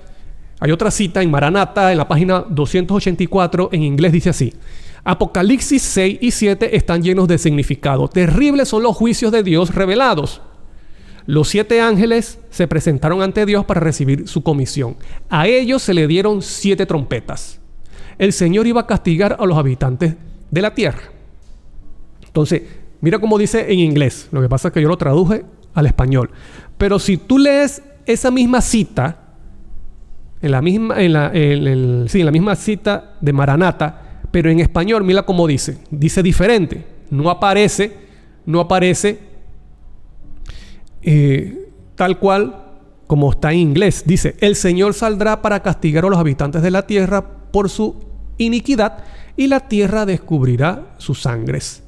[SPEAKER 1] en Maranatha, en la página 284, en inglés dice así. Apocalipsis 6 y 7 están llenos de significado. Terribles son los juicios de Dios revelados. Los 7 ángeles se presentaron ante Dios para recibir su comisión. A ellos se le dieron 7 trompetas. El Señor iba a castigar a los habitantes de la tierra. Entonces, mira cómo dice en inglés. Lo que pasa es que yo lo traduje al español. Pero si tú lees esa misma cita, en la misma cita de Maranatha, pero en español, mira cómo dice. Dice diferente. No aparece tal cual como está en inglés. Dice, el Señor saldrá para castigar a los habitantes de la tierra por su iniquidad, y la tierra descubrirá sus sangres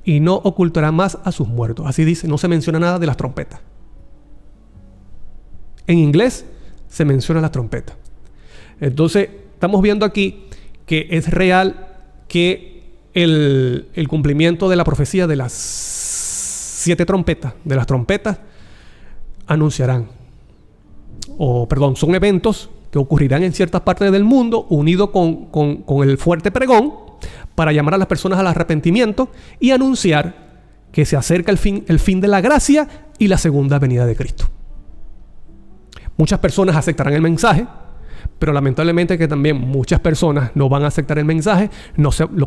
[SPEAKER 1] y no ocultará más a sus muertos. Así dice, no se menciona nada de las trompetas. En inglés se menciona la trompeta. Entonces, estamos viendo aquí que es real que el cumplimiento de la profecía de las 7 trompetas, de las trompetas, anunciarán. Son eventos que ocurrirán en ciertas partes del mundo, unidos con el fuerte pregón, para llamar a las personas al arrepentimiento y anunciar que se acerca el fin de la gracia y la segunda venida de Cristo. Muchas personas aceptarán el mensaje, pero lamentablemente que también muchas personas no van a aceptar el mensaje,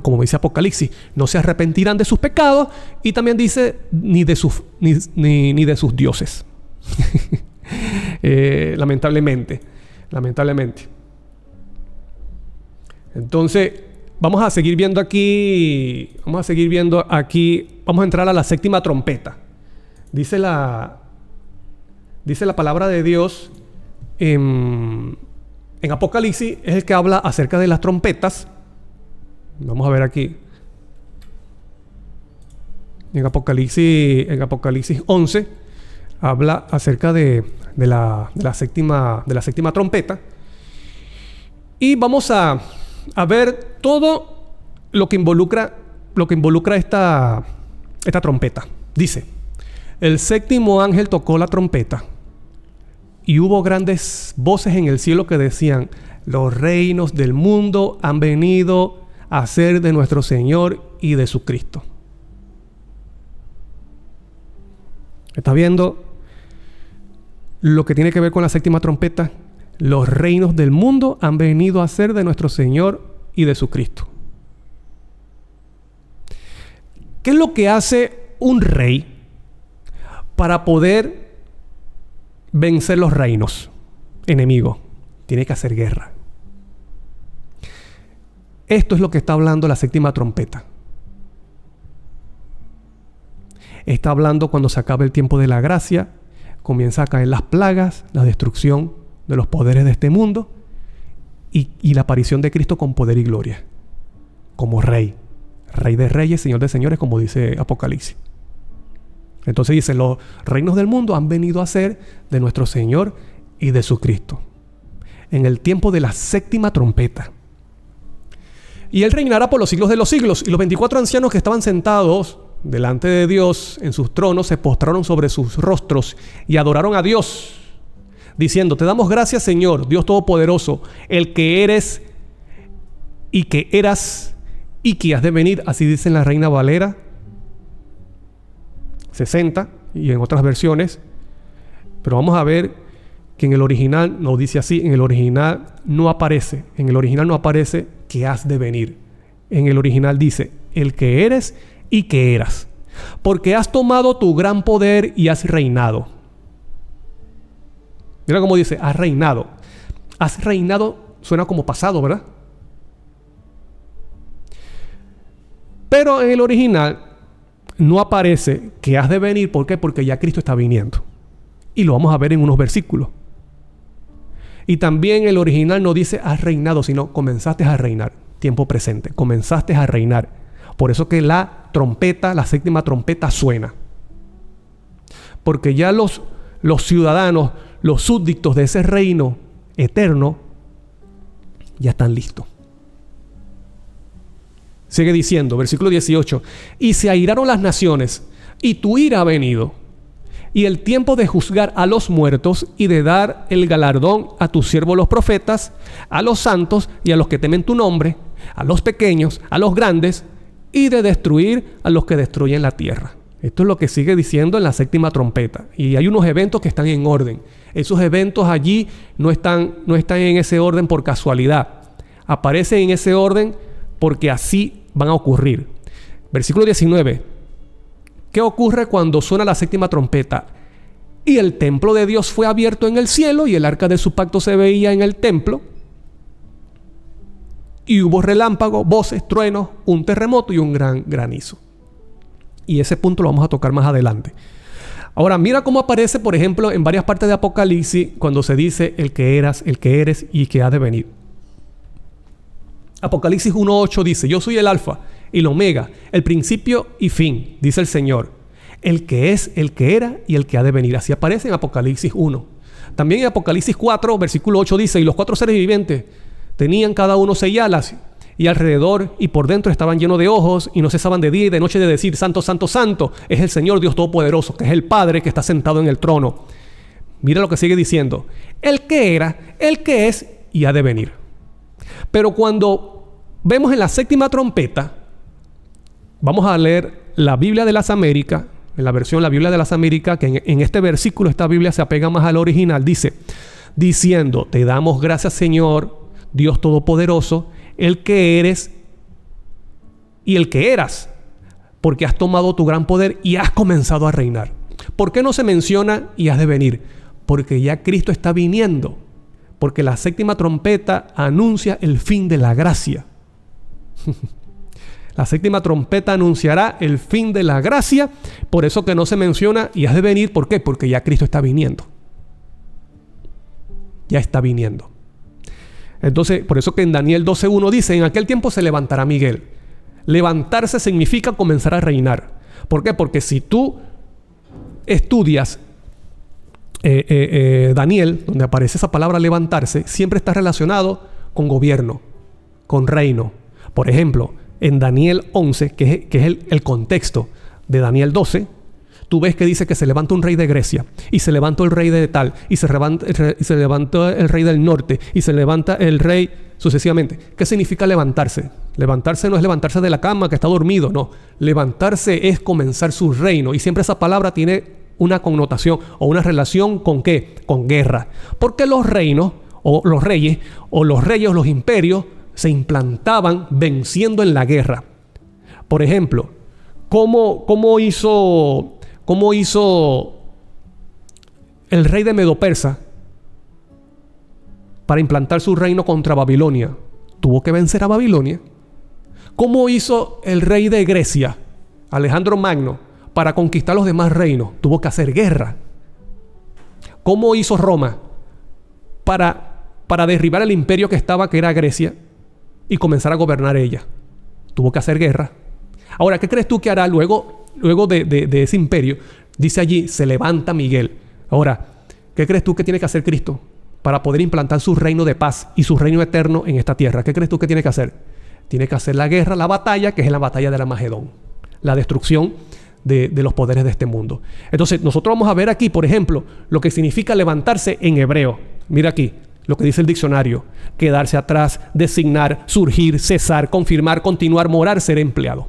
[SPEAKER 1] como dice Apocalipsis, no se arrepentirán de sus pecados, y también dice ni de sus dioses. Lamentablemente. Entonces, vamos a seguir viendo aquí. Vamos a entrar a la séptima trompeta. Dice la palabra de Dios en Apocalipsis, es el que habla acerca de las trompetas. Vamos a ver aquí. En Apocalipsis 11 habla acerca de la séptima trompeta. Y vamos a ver todo lo que involucra esta trompeta. Dice, el séptimo ángel tocó la trompeta y hubo grandes voces en el cielo que decían, los reinos del mundo han venido a ser de nuestro Señor y de su Cristo. ¿Estás viendo lo que tiene que ver con la séptima trompeta? Los reinos del mundo han venido a ser de nuestro Señor y de su Cristo. ¿Qué es lo que hace un rey para poder vencer los reinos enemigos? Tiene que hacer guerra. Esto es lo que está hablando la séptima trompeta. Está hablando cuando se acabe el tiempo de la gracia, comienza a caer las plagas, la destrucción de los poderes de este mundo y la aparición de Cristo con poder y gloria, como Rey de reyes, Señor de señores, como dice Apocalipsis. Entonces dice, los reinos del mundo han venido a ser de nuestro Señor y de su Cristo. En el tiempo de la séptima trompeta. Y Él reinará por los siglos de los siglos. Y los 24 ancianos que estaban sentados delante de Dios en sus tronos, se postraron sobre sus rostros y adoraron a Dios, diciendo: te damos gracias, Señor, Dios Todopoderoso, el que eres y que eras y que has de venir. Así dice en la Reina Valera 60 y en otras versiones. Pero vamos a ver que en el original no dice así. En el original no aparece. En el original no aparece que has de venir. En el original dice: el que eres y que eras, porque has tomado tu gran poder y has reinado. Mira cómo dice: has reinado. Has reinado suena como pasado, ¿verdad? Pero en el original no aparece que has de venir. ¿Por qué? Porque ya Cristo está viniendo. Y lo vamos a ver en unos versículos. Y también el original no dice has reinado, sino comenzaste a reinar. Tiempo presente. Comenzaste a reinar. Por eso que la trompeta, la séptima trompeta suena. Porque ya los ciudadanos, los súbditos de ese reino eterno, ya están listos. Sigue diciendo, versículo 18: y se airaron las naciones, y tu ira ha venido, y el tiempo de juzgar a los muertos y de dar el galardón a tus siervos los profetas, a los santos y a los que temen tu nombre, a los pequeños, a los grandes, y de destruir a los que destruyen la tierra. Esto es lo que sigue diciendo en la séptima trompeta. Y hay unos eventos que están en orden. Esos eventos allí no están en ese orden por casualidad. Aparecen en ese orden porque así van a ocurrir. Versículo 19. ¿Qué ocurre cuando suena la séptima trompeta? Y el templo de Dios fue abierto en el cielo, y el arca de su pacto se veía en el templo. Y hubo relámpagos, voces, truenos, un terremoto y un gran granizo. Y ese punto lo vamos a tocar más adelante. Ahora, mira cómo aparece, por ejemplo, en varias partes de Apocalipsis, cuando se dice el que eras, el que eres y que ha de venir. Apocalipsis 1:8 dice: yo soy el alfa y el omega, el principio y fin, dice el Señor, el que es, el que era y el que ha de venir. Así aparece en Apocalipsis 1. También en Apocalipsis 4, versículo 8 dice: y los 4 seres vivientes tenían cada uno 6 alas, y alrededor y por dentro estaban llenos de ojos, y no cesaban de día y de noche de decir: santo, santo, santo es el Señor Dios Todopoderoso, que es el Padre que está sentado en el trono. Mira lo que sigue diciendo: el que era, el que es y ha de venir. Pero cuando vemos en la séptima trompeta, vamos a leer la Biblia de las Américas, en la versión la Biblia de las Américas, que en este versículo esta Biblia se apega más al original. Dice: diciendo: te damos gracias, Señor Dios Todopoderoso, el que eres y el que eras, porque has tomado tu gran poder y has comenzado a reinar. ¿Por qué no se menciona y has de venir? Porque ya Cristo está viniendo. Porque la séptima trompeta anuncia el fin de la gracia. La séptima trompeta anunciará el fin de la gracia. Por eso que no se menciona y has de venir. ¿Por qué? Porque ya Cristo está viniendo. Ya está viniendo. Entonces, por eso que en Daniel 12:1 dice: en aquel tiempo se levantará Miguel. Levantarse significa comenzar a reinar. ¿Por qué? Porque si tú estudias Daniel, donde aparece esa palabra levantarse, siempre está relacionado con gobierno, con reino. Por ejemplo, en Daniel 11, que es el contexto de Daniel 12, tú ves que dice que se levanta un rey de Grecia, y se levanta el rey de tal, y se levanta el rey del norte, y se levanta el rey sucesivamente. ¿Qué significa levantarse? Levantarse no es levantarse de la cama que está dormido, no. Levantarse es comenzar su reino, y siempre esa palabra tiene una connotación o una relación con ¿qué? Con guerra. Porque los reinos, o los reyes, o los imperios, se implantaban venciendo en la guerra. Por ejemplo, ¿cómo hizo el rey de Medo-Persa para implantar su reino contra Babilonia? Tuvo que vencer a Babilonia. ¿Cómo hizo el rey de Grecia, Alejandro Magno, para conquistar los demás reinos? Tuvo que hacer guerra. ¿Cómo hizo Roma para derribar el imperio que era Grecia, y comenzar a gobernar ella? Tuvo que hacer guerra. Ahora, ¿qué crees tú que hará luego de ese imperio? Dice allí: se levanta Miguel. Ahora, ¿qué crees tú que tiene que hacer Cristo para poder implantar su reino de paz y su reino eterno en esta tierra? ¿Qué crees tú que tiene que hacer? Tiene que hacer la guerra, la batalla, que es la batalla del Armagedón. la destrucción de los poderes de este mundo. Entonces, nosotros vamos a ver aquí, por ejemplo, lo que significa levantarse en hebreo. Mira aquí lo que dice el diccionario: quedarse atrás, designar, surgir, cesar, confirmar, continuar, morar, ser empleado.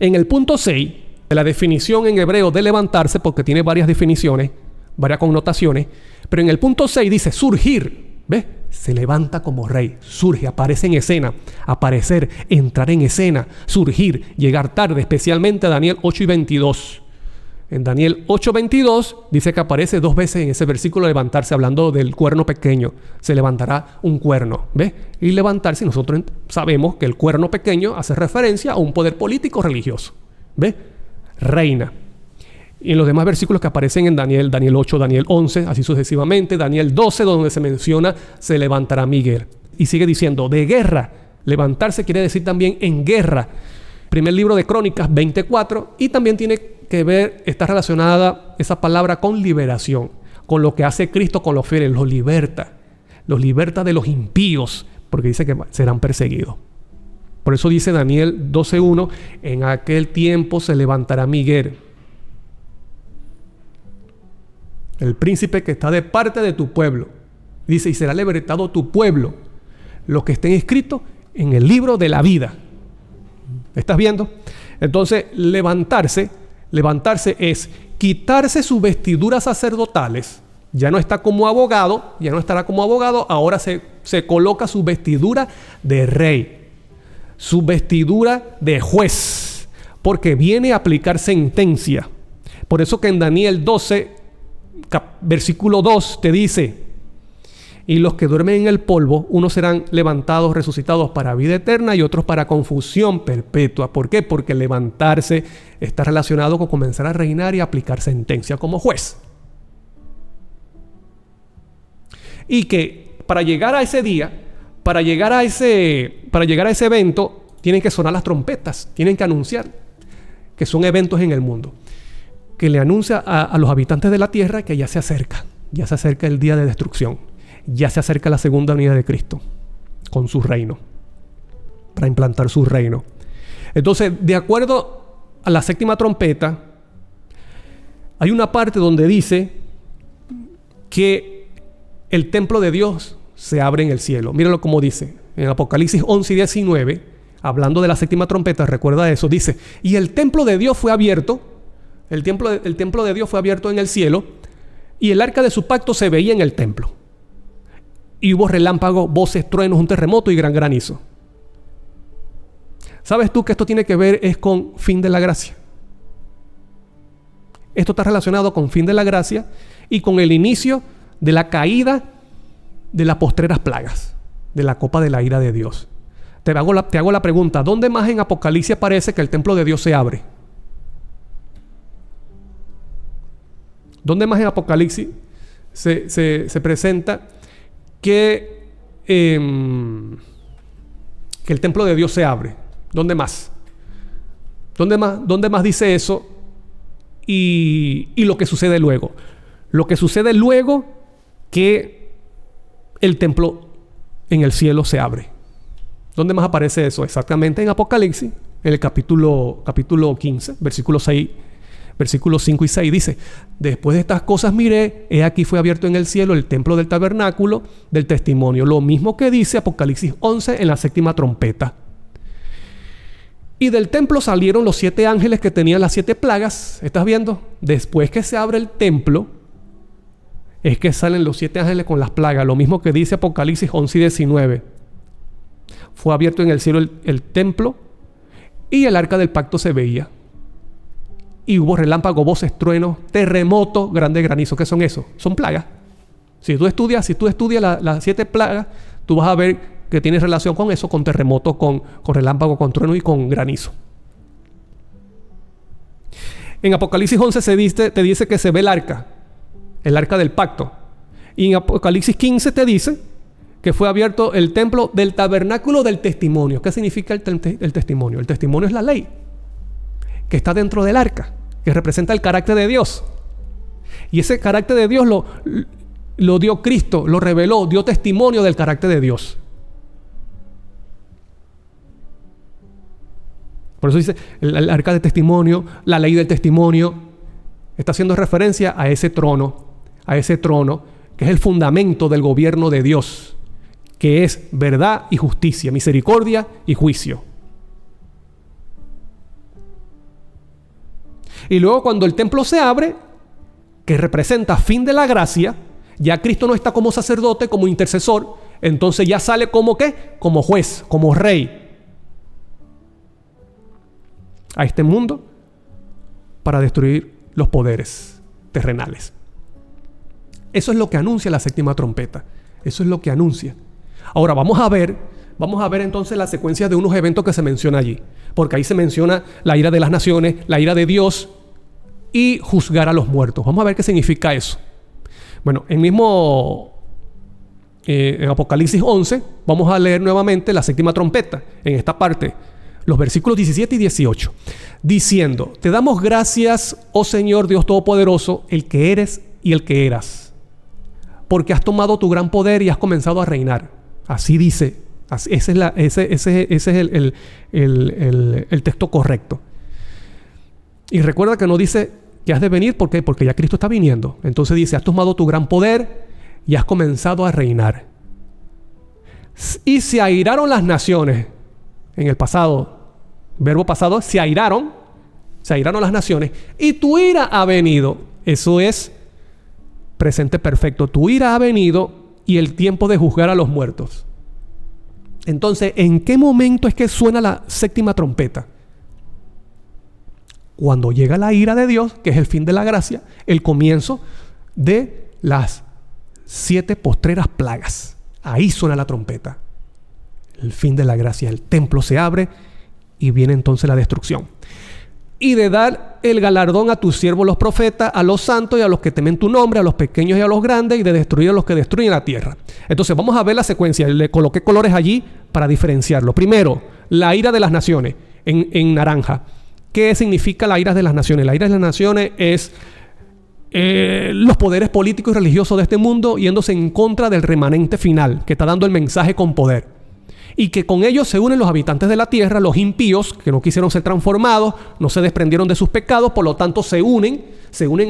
[SPEAKER 1] En el punto 6, de la definición en hebreo de levantarse, porque tiene varias definiciones, varias connotaciones, pero en el punto 6 dice surgir. ¿Ves? Se levanta como rey, surge, aparece en escena, aparecer, entrar en escena, surgir, llegar tarde, especialmente a Daniel 8 y 22. En Daniel 8:22 dice que aparece 2 veces en ese versículo levantarse, hablando del cuerno pequeño. Se levantará un cuerno, ¿ves? Y levantarse, nosotros sabemos que el cuerno pequeño hace referencia a un poder político religioso, ¿ves? Reina. Y en los demás versículos que aparecen en Daniel 8, Daniel 11, así sucesivamente, Daniel 12, donde se menciona, se levantará Miguel. Y sigue diciendo, de guerra. Levantarse quiere decir también en guerra. Primer libro de Crónicas 24, y también tiene que ver, está relacionada esa palabra con liberación, con lo que hace Cristo con los fieles, los liberta de los impíos, porque dice que serán perseguidos. Por eso dice Daniel 12:1, en aquel tiempo se levantará Miguel, el príncipe que está de parte de tu pueblo. Dice, y será libertado tu pueblo, los que estén escritos en el libro de la vida. ¿Estás viendo? Entonces, levantarse es quitarse sus vestiduras sacerdotales. Ya no está como abogado, ya no estará como abogado, ahora se coloca su vestidura de rey, su vestidura de juez, porque viene a aplicar sentencia. Por eso que en Daniel 12, versículo 2 te dice, y los que duermen en el polvo, unos serán levantados, resucitados para vida eterna y otros para confusión perpetua. ¿Por qué? Porque levantarse está relacionado con comenzar a reinar y aplicar sentencia como juez. Y que para llegar a ese día, para llegar a ese evento, tienen que sonar las trompetas, tienen que anunciar que son eventos en el mundo, que le anuncia a los habitantes de la tierra que ya se acerca el día de destrucción. Ya se acerca la segunda venida de Cristo con su reino, para implantar su reino. Entonces, de acuerdo a la séptima trompeta, hay una parte donde dice que el templo de Dios se abre en el cielo. Míralo como dice en Apocalipsis 11 y 19, hablando de la séptima trompeta, recuerda eso, dice, y el templo de Dios fue abierto, el templo de Dios fue abierto en el cielo, y el arca de su pacto se veía en el templo. Y hubo relámpagos, voces, truenos, un terremoto y gran granizo. ¿Sabes tú que esto tiene que ver es con fin de la gracia? Esto está relacionado con fin de la gracia y con el inicio de la caída de las postreras plagas, de la copa de la ira de Dios. Te hago la pregunta, ¿dónde más en Apocalipsis parece que el templo de Dios se abre? ¿Dónde más en Apocalipsis se presenta que el templo de Dios se abre? ¿Dónde más? ¿Dónde más dice eso? Y lo que sucede luego. Lo que sucede luego que el templo en el cielo se abre. ¿Dónde más aparece eso? Exactamente en Apocalipsis, en el capítulo 15, versículos 5 y 6 dice, después de estas cosas miré, he aquí fue abierto en el cielo el templo del tabernáculo del testimonio. Lo mismo que dice Apocalipsis 11 en la séptima trompeta. Y del templo salieron los 7 ángeles que tenían las 7 plagas. ¿Estás viendo? Después que se abre el templo, es que salen los 7 ángeles con las plagas. Lo mismo que dice Apocalipsis 11 y 19. Fue abierto en el cielo el templo y el arca del pacto se veía. Y hubo relámpagos, voces, truenos, terremotos, grande granizo. ¿Qué son esos? Son plagas. Si tú estudias las 7 plagas, tú vas a ver que tiene relación con eso, con terremotos, con relámpagos, con truenos y con granizo. En Apocalipsis 11 te dice que se ve el arca del pacto. Y en Apocalipsis 15 te dice que fue abierto el templo del tabernáculo del testimonio. ¿Qué significa el testimonio? El testimonio es la ley que está dentro del arca, que representa el carácter de Dios. Y ese carácter de Dios lo dio Cristo, lo reveló, dio testimonio del carácter de Dios. Por eso dice el arca de testimonio, la ley del testimonio. Está haciendo referencia a ese trono, que es el fundamento del gobierno de Dios, que es verdad y justicia, misericordia y juicio. Y luego cuando el templo se abre, que representa fin de la gracia, ya Cristo no está como sacerdote, como intercesor, entonces ya sale como ¿qué? Como juez, como rey a este mundo para destruir los poderes terrenales. Eso es lo que anuncia la séptima trompeta. Eso es lo que anuncia. Ahora vamos a ver entonces la secuencia de unos eventos que se menciona allí. Porque ahí se menciona la ira de las naciones, la ira de Dios y juzgar a los muertos. Vamos a ver qué significa eso. Bueno, en Apocalipsis 11 vamos a leer nuevamente la séptima trompeta. En esta parte, los versículos 17 y 18. Diciendo, te damos gracias, oh Señor Dios Todopoderoso, el que eres y el que eras, porque has tomado tu gran poder y has comenzado a reinar. Así dice, ese es el texto correcto. Y recuerda que no dice que has de venir, ¿por qué? Porque ya Cristo está viniendo. Entonces dice, has tomado tu gran poder y has comenzado a reinar. Y se airaron las naciones. En el pasado, verbo pasado, se airaron las naciones. Y tu ira ha venido. Eso es presente perfecto. Tu ira ha venido y el tiempo de juzgar a los muertos. Entonces, ¿en qué momento es que suena la séptima trompeta? Cuando llega la ira de Dios, que es el fin de la gracia, el comienzo de las 7 postreras plagas. Ahí suena la trompeta. El fin de la gracia. El templo se abre y viene entonces la destrucción. Y de dar el galardón a tus siervos los profetas, a los santos y a los que temen tu nombre, a los pequeños y a los grandes, y de destruir a los que destruyen la tierra. Entonces vamos a ver la secuencia. Le coloqué colores allí para diferenciarlo. Primero, la ira de las naciones en naranja. ¿Qué significa la ira de las naciones? La ira de las naciones es los poderes políticos y religiosos de este mundo yéndose en contra del remanente final, que está dando el mensaje con poder. Y que con ellos se unen los habitantes de la tierra, los impíos, que no quisieron ser transformados, no se desprendieron de sus pecados, por lo tanto se unen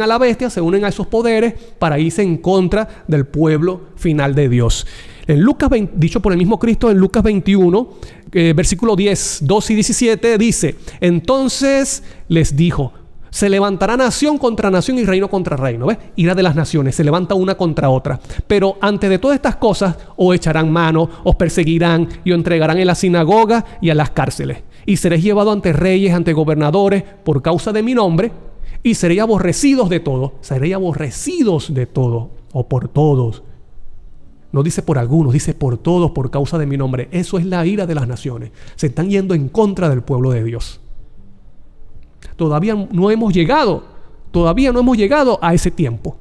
[SPEAKER 1] a la bestia, se unen a esos poderes para irse en contra del pueblo final de Dios. En Lucas 20, dicho por el mismo Cristo en Lucas 21, versículo 10, 12 y 17, dice, entonces les dijo, se levantará nación contra nación y reino contra reino. ¿Ves? Ira de las naciones, se levanta una contra otra. Pero antes de todas estas cosas, os echarán mano, os perseguirán y os entregarán en la sinagoga y a las cárceles. Y seréis llevados ante reyes, ante gobernadores, por causa de mi nombre, y seréis aborrecidos de todo. Seréis aborrecidos de todo, o por todos. No dice por algunos, dice por todos, por causa de mi nombre. Eso es la ira de las naciones. Se están yendo en contra del pueblo de Dios. Todavía no hemos llegado a ese tiempo.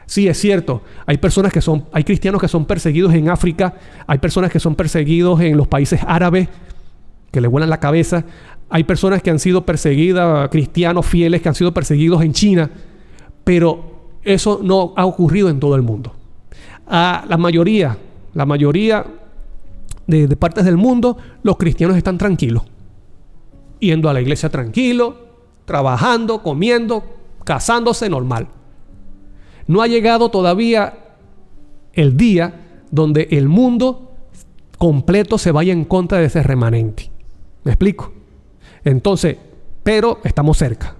[SPEAKER 1] Sí, es cierto, hay cristianos que son perseguidos en África, hay personas que son perseguidos en los países árabes, que le vuelan la cabeza, hay personas que han sido perseguidas, cristianos fieles que han sido perseguidos en China, pero eso no ha ocurrido en todo el mundo. La mayoría de partes del mundo, los cristianos están tranquilos. Yendo a la iglesia tranquilo, trabajando, comiendo, casándose normal. No ha llegado todavía el día donde el mundo completo se vaya en contra de ese remanente. ¿Me explico? Entonces, pero estamos cerca.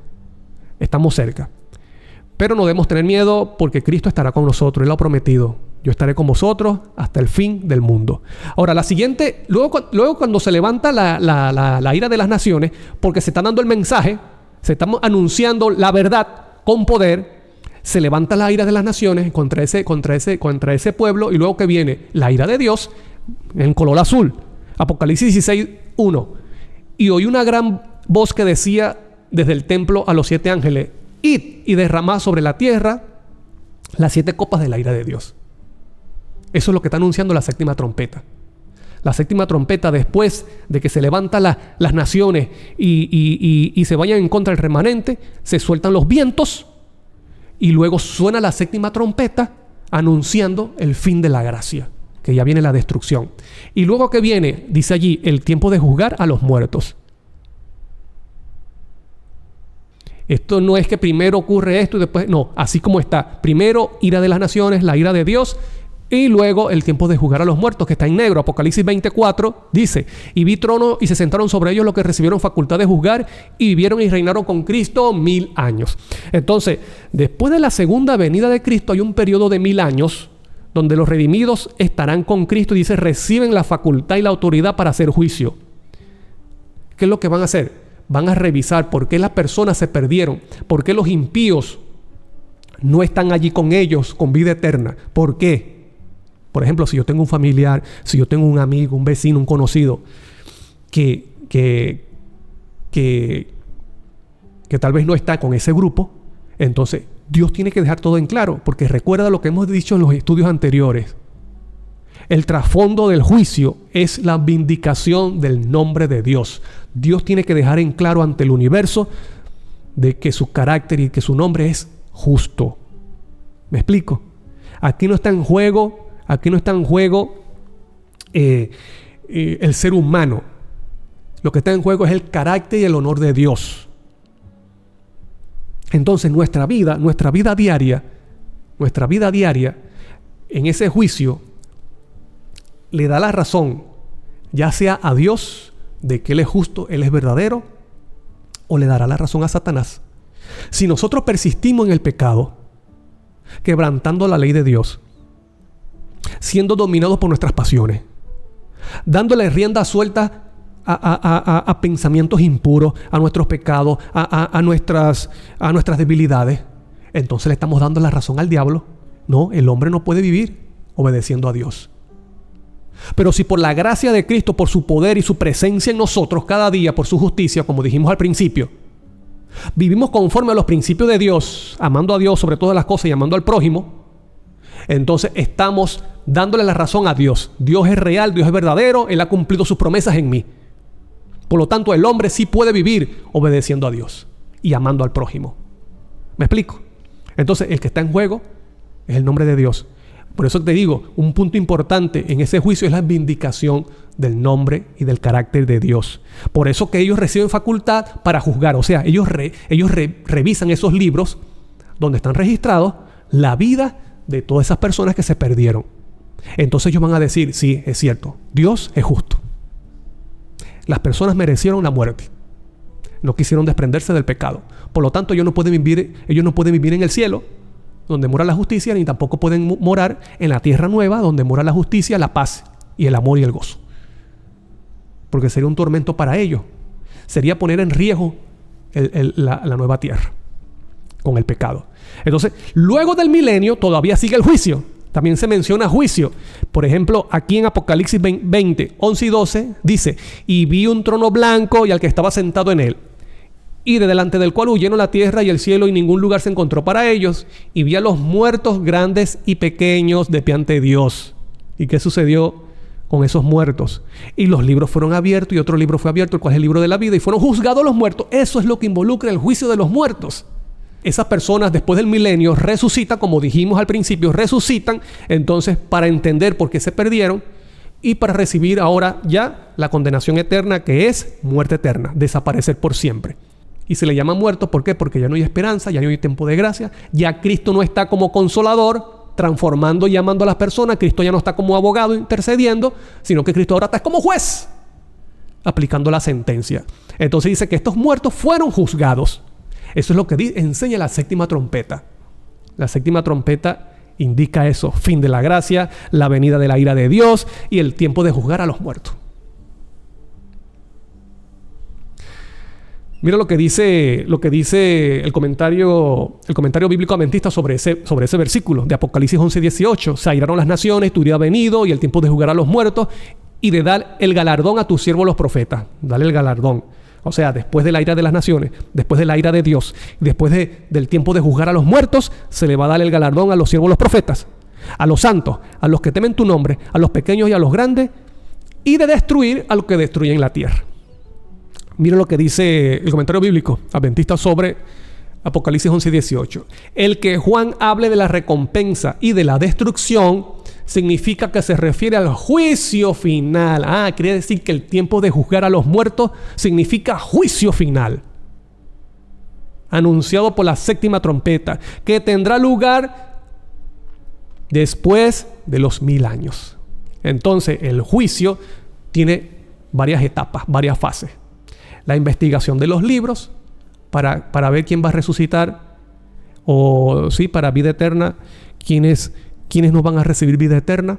[SPEAKER 1] Pero no debemos tener miedo porque Cristo estará con nosotros. Él lo ha prometido. Yo estaré con vosotros hasta el fin del mundo. Ahora, la siguiente, luego cuando se levanta la ira de las naciones, porque se está dando el mensaje, se está anunciando la verdad con poder, se levanta la ira de las naciones contra ese pueblo, y luego que viene la ira de Dios en color azul. Apocalipsis 16, 1. Y oí una gran voz que decía desde el templo a los 7 ángeles, id y derramad sobre la tierra las 7 copas de la ira de Dios. Eso es lo que está anunciando la séptima trompeta. La séptima trompeta, después de que se levantan las naciones y se vayan en contra del remanente, se sueltan los vientos y luego suena la séptima trompeta anunciando el fin de la gracia. que ya viene la destrucción. Y luego que viene, dice allí, el tiempo de juzgar a los muertos. Esto no es que primero ocurre esto y después, no, así como está. Primero, ira de las naciones, la ira de Dios, y luego el tiempo de juzgar a los muertos, que está en negro. Apocalipsis 24 dice, y vi tronos y se sentaron sobre ellos los que recibieron facultad de juzgar y vivieron y reinaron con Cristo 1000 años. Entonces, después de la segunda venida de Cristo hay un periodo de 1000 años donde los redimidos estarán con Cristo y dice, reciben la facultad y la autoridad para hacer juicio. ¿Qué es lo que van a hacer? Van a revisar por qué las personas se perdieron, por qué los impíos no están allí con ellos, con vida eterna. ¿Por qué? Por ejemplo, si yo tengo un familiar, si yo tengo un amigo, un vecino, un conocido, que tal vez no está con ese grupo, entonces Dios tiene que dejar todo en claro, porque recuerda lo que hemos dicho en los estudios anteriores. El trasfondo del juicio es la vindicación del nombre de Dios. Dios tiene que dejar en claro ante el universo de que su carácter y que su nombre es justo. ¿Me explico? Aquí no está en juego el ser humano. Lo que está en juego es el carácter y el honor de Dios. Entonces nuestra vida diaria, en ese juicio, le da la razón, ya sea a Dios, de que Él es justo, Él es verdadero, o le dará la razón a Satanás. Si nosotros persistimos en el pecado, quebrantando la ley de Dios, siendo dominados por nuestras pasiones, dándole rienda suelta a pensamientos impuros, a nuestros pecados, a nuestras debilidades, entonces le estamos dando la razón al diablo. No, el hombre no puede vivir obedeciendo a Dios. Pero si por la gracia de Cristo, por su poder y su presencia en nosotros cada día, por su justicia, como dijimos al principio, vivimos conforme a los principios de Dios, amando a Dios sobre todas las cosas y amando al prójimo, entonces estamos dándole la razón a Dios. Dios es real, Dios es verdadero, Él ha cumplido sus promesas en mí. Por lo tanto, el hombre sí puede vivir obedeciendo a Dios y amando al prójimo. ¿Me explico? Entonces, el que está en juego es el nombre de Dios. Por eso te digo, un punto importante en ese juicio es la vindicación del nombre y del carácter de Dios. Por eso que ellos reciben facultad para juzgar. O sea, ellos revisan esos libros donde están registrados la vida de todas esas personas que se perdieron. Entonces ellos van a decir, sí, es cierto, Dios es justo. Las personas merecieron la muerte. No quisieron desprenderse del pecado. Por lo tanto, ellos no pueden vivir en el cielo, donde mora la justicia, ni tampoco pueden morar en la tierra nueva, donde mora la justicia, la paz y el amor y el gozo. Porque sería un tormento para ellos. Sería poner en riesgo la nueva tierra con el pecado. Entonces, luego del milenio todavía sigue el juicio. También se menciona juicio. Por ejemplo, aquí en Apocalipsis 20, 11 y 12 dice, y vi un trono blanco y al que estaba sentado en él, y de delante del cual huyeron la tierra y el cielo, y ningún lugar se encontró para ellos. Y vi a los muertos grandes y pequeños de pie ante Dios. ¿Y qué sucedió con esos muertos? Y los libros fueron abiertos, y otro libro fue abierto, el cual es el libro de la vida, y fueron juzgados los muertos. Eso es lo que involucra el juicio de los muertos. Esas personas después del milenio resucitan, como dijimos al principio, resucitan entonces para entender por qué se perdieron y para recibir ahora ya la condenación eterna, que es muerte eterna, desaparecer por siempre. Y se le llama muerto, ¿por qué? Porque ya no hay esperanza, ya no hay tiempo de gracia, ya Cristo no está como consolador, transformando y llamando a las personas. Cristo ya no está como abogado intercediendo, sino que Cristo ahora está como juez, aplicando la sentencia. Entonces dice que estos muertos fueron juzgados. Eso es lo que enseña la séptima trompeta. La séptima trompeta indica eso: fin de la gracia, la venida de la ira de Dios y el tiempo de juzgar a los muertos. Mira lo que dice el comentario bíblico adventista sobre ese versículo de Apocalipsis 11:18. Se airaron las naciones, tu día ha venido, y el tiempo de juzgar a los muertos y de dar el galardón a tus siervos los profetas. Dale el galardón. O sea, después de la ira de las naciones, después de la ira de Dios, después del tiempo de juzgar a los muertos, se le va a dar el galardón a los siervos los profetas, a los santos, a los que temen tu nombre, a los pequeños y a los grandes, y de destruir a los que destruyen la tierra. Mira lo que dice el comentario bíblico adventista sobre Apocalipsis 11:18. El que Juan hable de la recompensa y de la destrucción significa que se refiere al juicio final. Quiere decir que el tiempo de juzgar a los muertos significa juicio final, anunciado por la séptima trompeta, que tendrá lugar después de los 1000 años. Entonces, el juicio tiene varias etapas, varias fases. La investigación de los libros para ver quién va a resucitar, o sí, para vida eterna, quiénes no van a recibir vida eterna.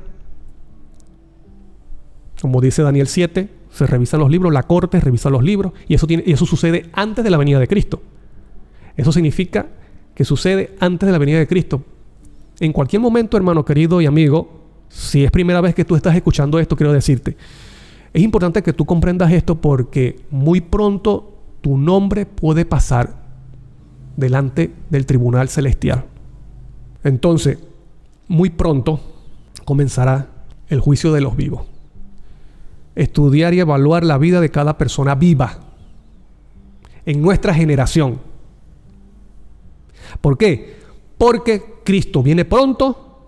[SPEAKER 1] Como dice Daniel 7, se revisan los libros, la corte revisa los libros, y eso sucede antes de la venida de Cristo. Eso significa que sucede antes de la venida de Cristo. En cualquier momento, hermano querido y amigo, si es primera vez que tú estás escuchando esto, quiero decirte, es importante que tú comprendas esto, porque muy pronto tu nombre puede pasar delante del tribunal celestial. Entonces, muy pronto comenzará el juicio de los vivos. Estudiar y evaluar la vida de cada persona viva en nuestra generación. ¿Por qué? Porque Cristo viene pronto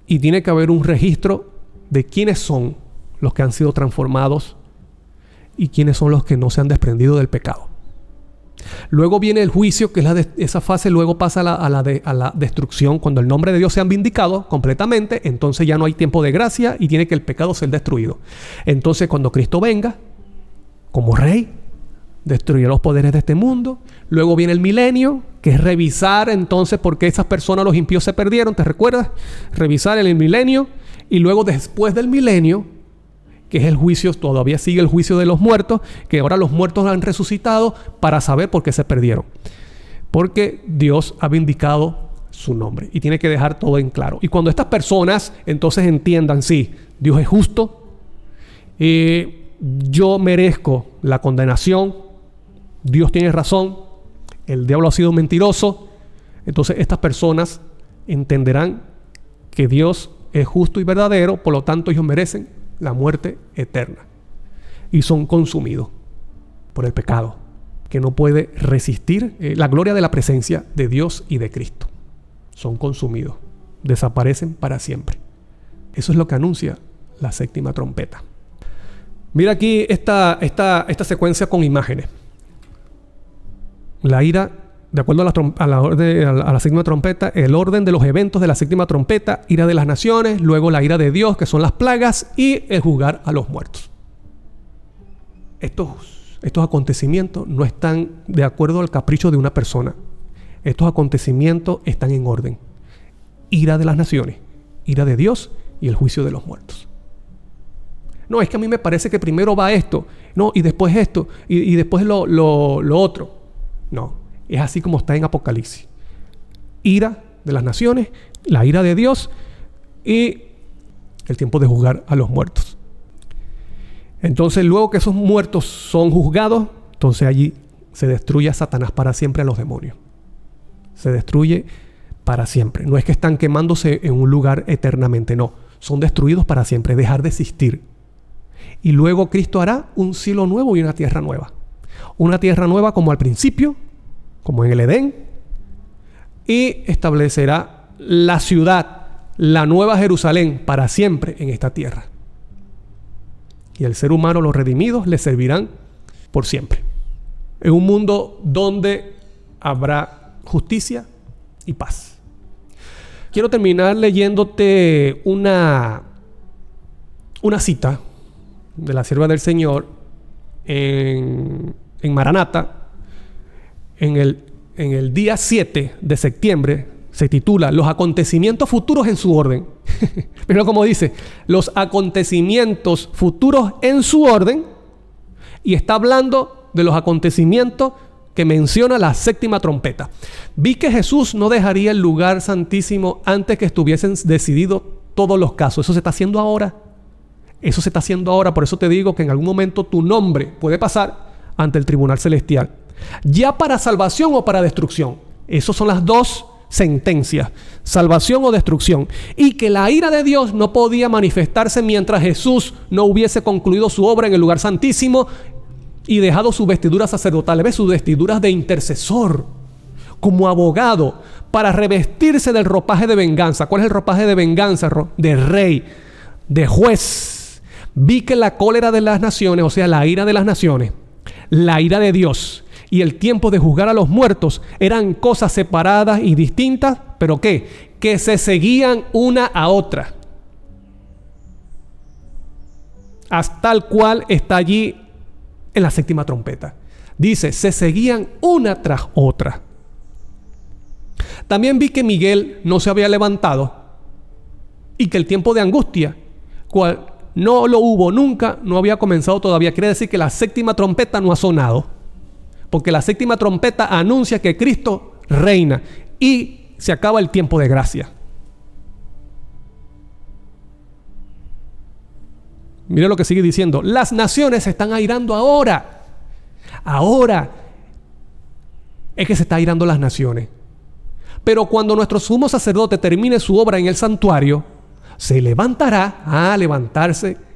[SPEAKER 1] y tiene que haber un registro de quiénes son los que han sido transformados y quiénes son los que no se han desprendido del pecado. Luego viene el juicio, que es esa fase. Luego pasa a la destrucción. Cuando el nombre de Dios sea vindicado completamente, entonces ya no hay tiempo de gracia y tiene que el pecado ser destruido. Entonces, cuando Cristo venga como rey, destruirá los poderes de este mundo. Luego viene el milenio, que es revisar entonces por qué esas personas, los impíos, se perdieron. ¿Te recuerdas? Revisar el milenio. Y luego, después del milenio, que es el juicio, todavía sigue el juicio de los muertos, que ahora los muertos han resucitado para saber por qué se perdieron. Porque Dios ha vindicado su nombre y tiene que dejar todo en claro. Y cuando estas personas entonces entiendan, sí, Dios es justo, yo merezco la condenación, Dios tiene razón, el diablo ha sido mentiroso, entonces estas personas entenderán que Dios es justo y verdadero, por lo tanto ellos merecen la muerte eterna y son consumidos por el pecado, que no puede resistir la gloria de la presencia de Dios y de Cristo. Son consumidos, desaparecen para siempre. Eso es lo que anuncia la séptima trompeta. Mira aquí esta secuencia con imágenes. La ira, de acuerdo a la séptima trompeta, el orden de los eventos de la séptima trompeta: ira de las naciones, luego la ira de Dios, que son las plagas, y el juzgar a los muertos. Estos acontecimientos no están de acuerdo al capricho de una persona. Estos acontecimientos están en orden: ira de las naciones, ira de Dios y el juicio de los muertos. No, es que a mí me parece que primero va esto, no, y después esto, y después lo otro. No. Es así como está en Apocalipsis: ira de las naciones, la ira de Dios y el tiempo de juzgar a los muertos. Entonces, luego que esos muertos son juzgados, entonces allí se destruye a Satanás para siempre, a los demonios. Se destruye para siempre. No es que están quemándose en un lugar eternamente, no. Son destruidos para siempre, dejar de existir. Y luego Cristo hará un cielo nuevo y una tierra nueva. Una tierra nueva como al principio, como en el Edén, y establecerá la ciudad, la nueva Jerusalén, para siempre en esta tierra. Y el ser humano, los redimidos, le servirán por siempre. En un mundo donde habrá justicia y paz. Quiero terminar leyéndote una cita de la sierva del Señor en Maranata. En el día 7 de septiembre se titula Los acontecimientos futuros en su orden. Pero como dice, los acontecimientos futuros en su orden, y está hablando de los acontecimientos que menciona la séptima trompeta. Vi que Jesús no dejaría el lugar santísimo antes que estuviesen decididos todos los casos. Eso se está haciendo ahora. Eso se está haciendo ahora. Por eso te digo que en algún momento tu nombre puede pasar ante el tribunal celestial, ya para salvación o para destrucción. Esas son las dos sentencias: salvación o destrucción. Y que la ira de Dios no podía manifestarse mientras Jesús no hubiese concluido su obra en el lugar santísimo y dejado sus vestiduras sacerdotales, sus vestiduras de intercesor, como abogado para revestirse del ropaje de venganza. ¿Cuál es el ropaje de venganza? De rey, de juez. Vi que la cólera de las naciones, o sea, la ira de las naciones, la ira de Dios y el tiempo de juzgar a los muertos eran cosas separadas y distintas, pero ¿qué? Que se seguían una a otra. Hasta el cual está allí en la séptima trompeta. Dice, se seguían una tras otra. También vi que Miguel no se había levantado y que el tiempo de angustia, cual no lo hubo nunca, no había comenzado todavía. Quiere decir que la séptima trompeta no ha sonado, porque la séptima trompeta anuncia que Cristo reina y se acaba el tiempo de gracia. Mire lo que sigue diciendo. Las naciones se están airando ahora. Ahora es que se está airando las naciones. Pero cuando nuestro sumo sacerdote termine su obra en el santuario, se levantará,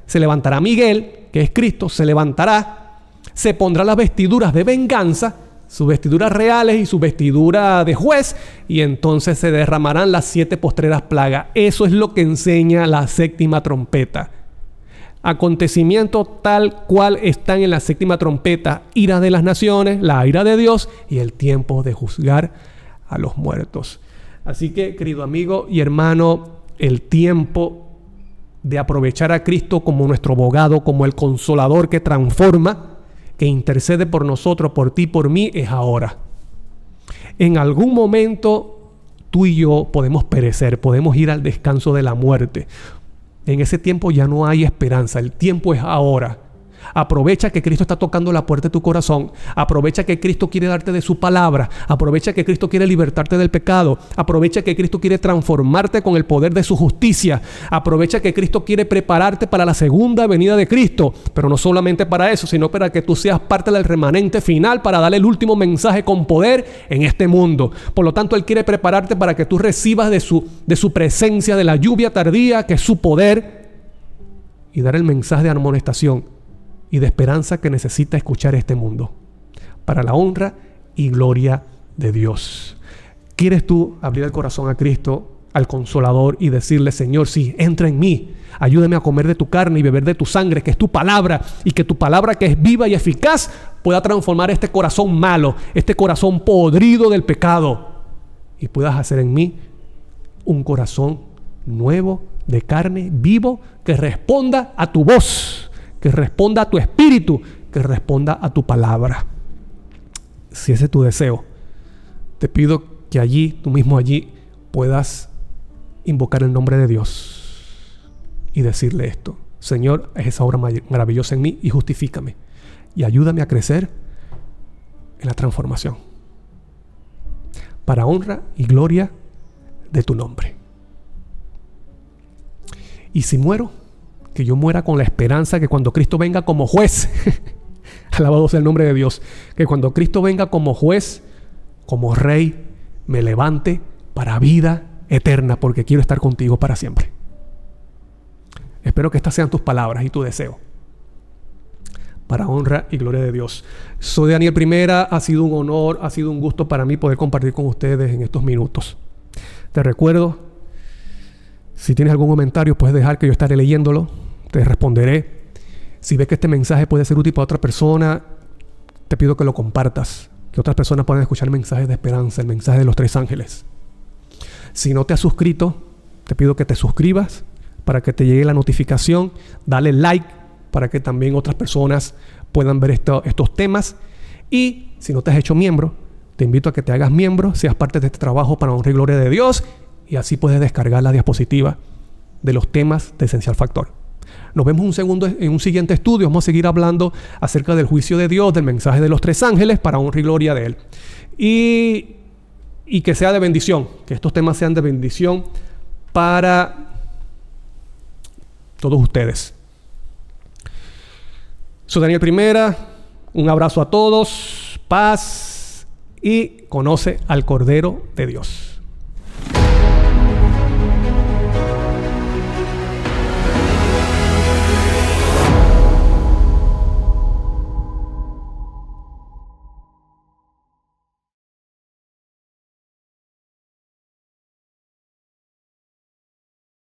[SPEAKER 1] se levantará Miguel, que es Cristo, se levantará, se pondrá las vestiduras de venganza, sus vestiduras reales y su vestidura de juez, y entonces se derramarán las 7 postreras plagas. Eso es lo que enseña la séptima trompeta. Acontecimientos tal cual están en la séptima trompeta: ira de las naciones, la ira de Dios y el tiempo de juzgar a los muertos. Así que, querido amigo y hermano, el tiempo de aprovechar a Cristo como nuestro abogado, como el consolador que transforma, que intercede por nosotros, por ti, por mí, es ahora. En algún momento tú y yo podemos perecer, podemos ir al descanso de la muerte. En ese tiempo ya no hay esperanza, el tiempo es ahora. Aprovecha que Cristo está tocando la puerta de tu corazón. Aprovecha que Cristo quiere darte de su palabra. Aprovecha que Cristo quiere libertarte del pecado. Aprovecha que Cristo quiere transformarte con el poder de su justicia. Aprovecha que Cristo quiere prepararte para la segunda venida de Cristo. Pero no solamente para eso, sino para que tú seas parte del remanente final, para darle el último mensaje con poder en este mundo. Por lo tanto, Él quiere prepararte para que tú recibas de su presencia, de la lluvia tardía, que es su poder, y dar el mensaje de amonestación y de esperanza que necesita escuchar este mundo, para la honra y gloria de Dios. ¿Quieres tú abrir el corazón a Cristo, al Consolador, y decirle: Señor, sí, entra en mí, ayúdame a comer de tu carne y beber de tu sangre, que es tu palabra, y que tu palabra, que es viva y eficaz, pueda transformar este corazón malo, este corazón podrido del pecado, y puedas hacer en mí un corazón nuevo, de carne, vivo, que responda a tu voz, que responda a tu espíritu, que responda a tu palabra. Si ese es tu deseo, te pido que allí, tú mismo allí, puedas invocar el nombre de Dios y decirle esto: Señor, haz esa obra maravillosa en mí y justifícame y ayúdame a crecer en la transformación, para honra y gloria de tu nombre. Y si muero, que yo muera con la esperanza que cuando Cristo venga como juez, alabado sea el nombre de Dios, que cuando Cristo venga como juez, como rey, me levante para vida eterna, porque quiero estar contigo para siempre. Espero que estas sean tus palabras y tu deseo, para honra y gloria de Dios. Soy Daniel Primera, ha sido un honor, ha sido un gusto para mí poder compartir con ustedes en estos minutos. Te recuerdo, si tienes algún comentario, puedes dejar, que yo estaré leyéndolo, te responderé. Si ves que este mensaje puede ser útil para otra persona, te pido que lo compartas, que otras personas puedan escuchar mensajes de esperanza, el mensaje de los 3 ángeles. Si no te has suscrito, te pido que te suscribas para que te llegue la notificación. Dale like para que también otras personas puedan ver estos temas. Y si no te has hecho miembro, te invito a que te hagas miembro, seas parte de este trabajo para honra y gloria de Dios, y así puedes descargar la diapositiva de los temas de Esencial Factor. Nos vemos en un siguiente estudio. Vamos a seguir hablando acerca del juicio de Dios, del mensaje de los 3 ángeles, para honra y gloria de Él. Y que sea de bendición, que estos temas sean de bendición para todos ustedes. Soy Daniel Primera, un abrazo a todos, paz, y conoce al Cordero de Dios.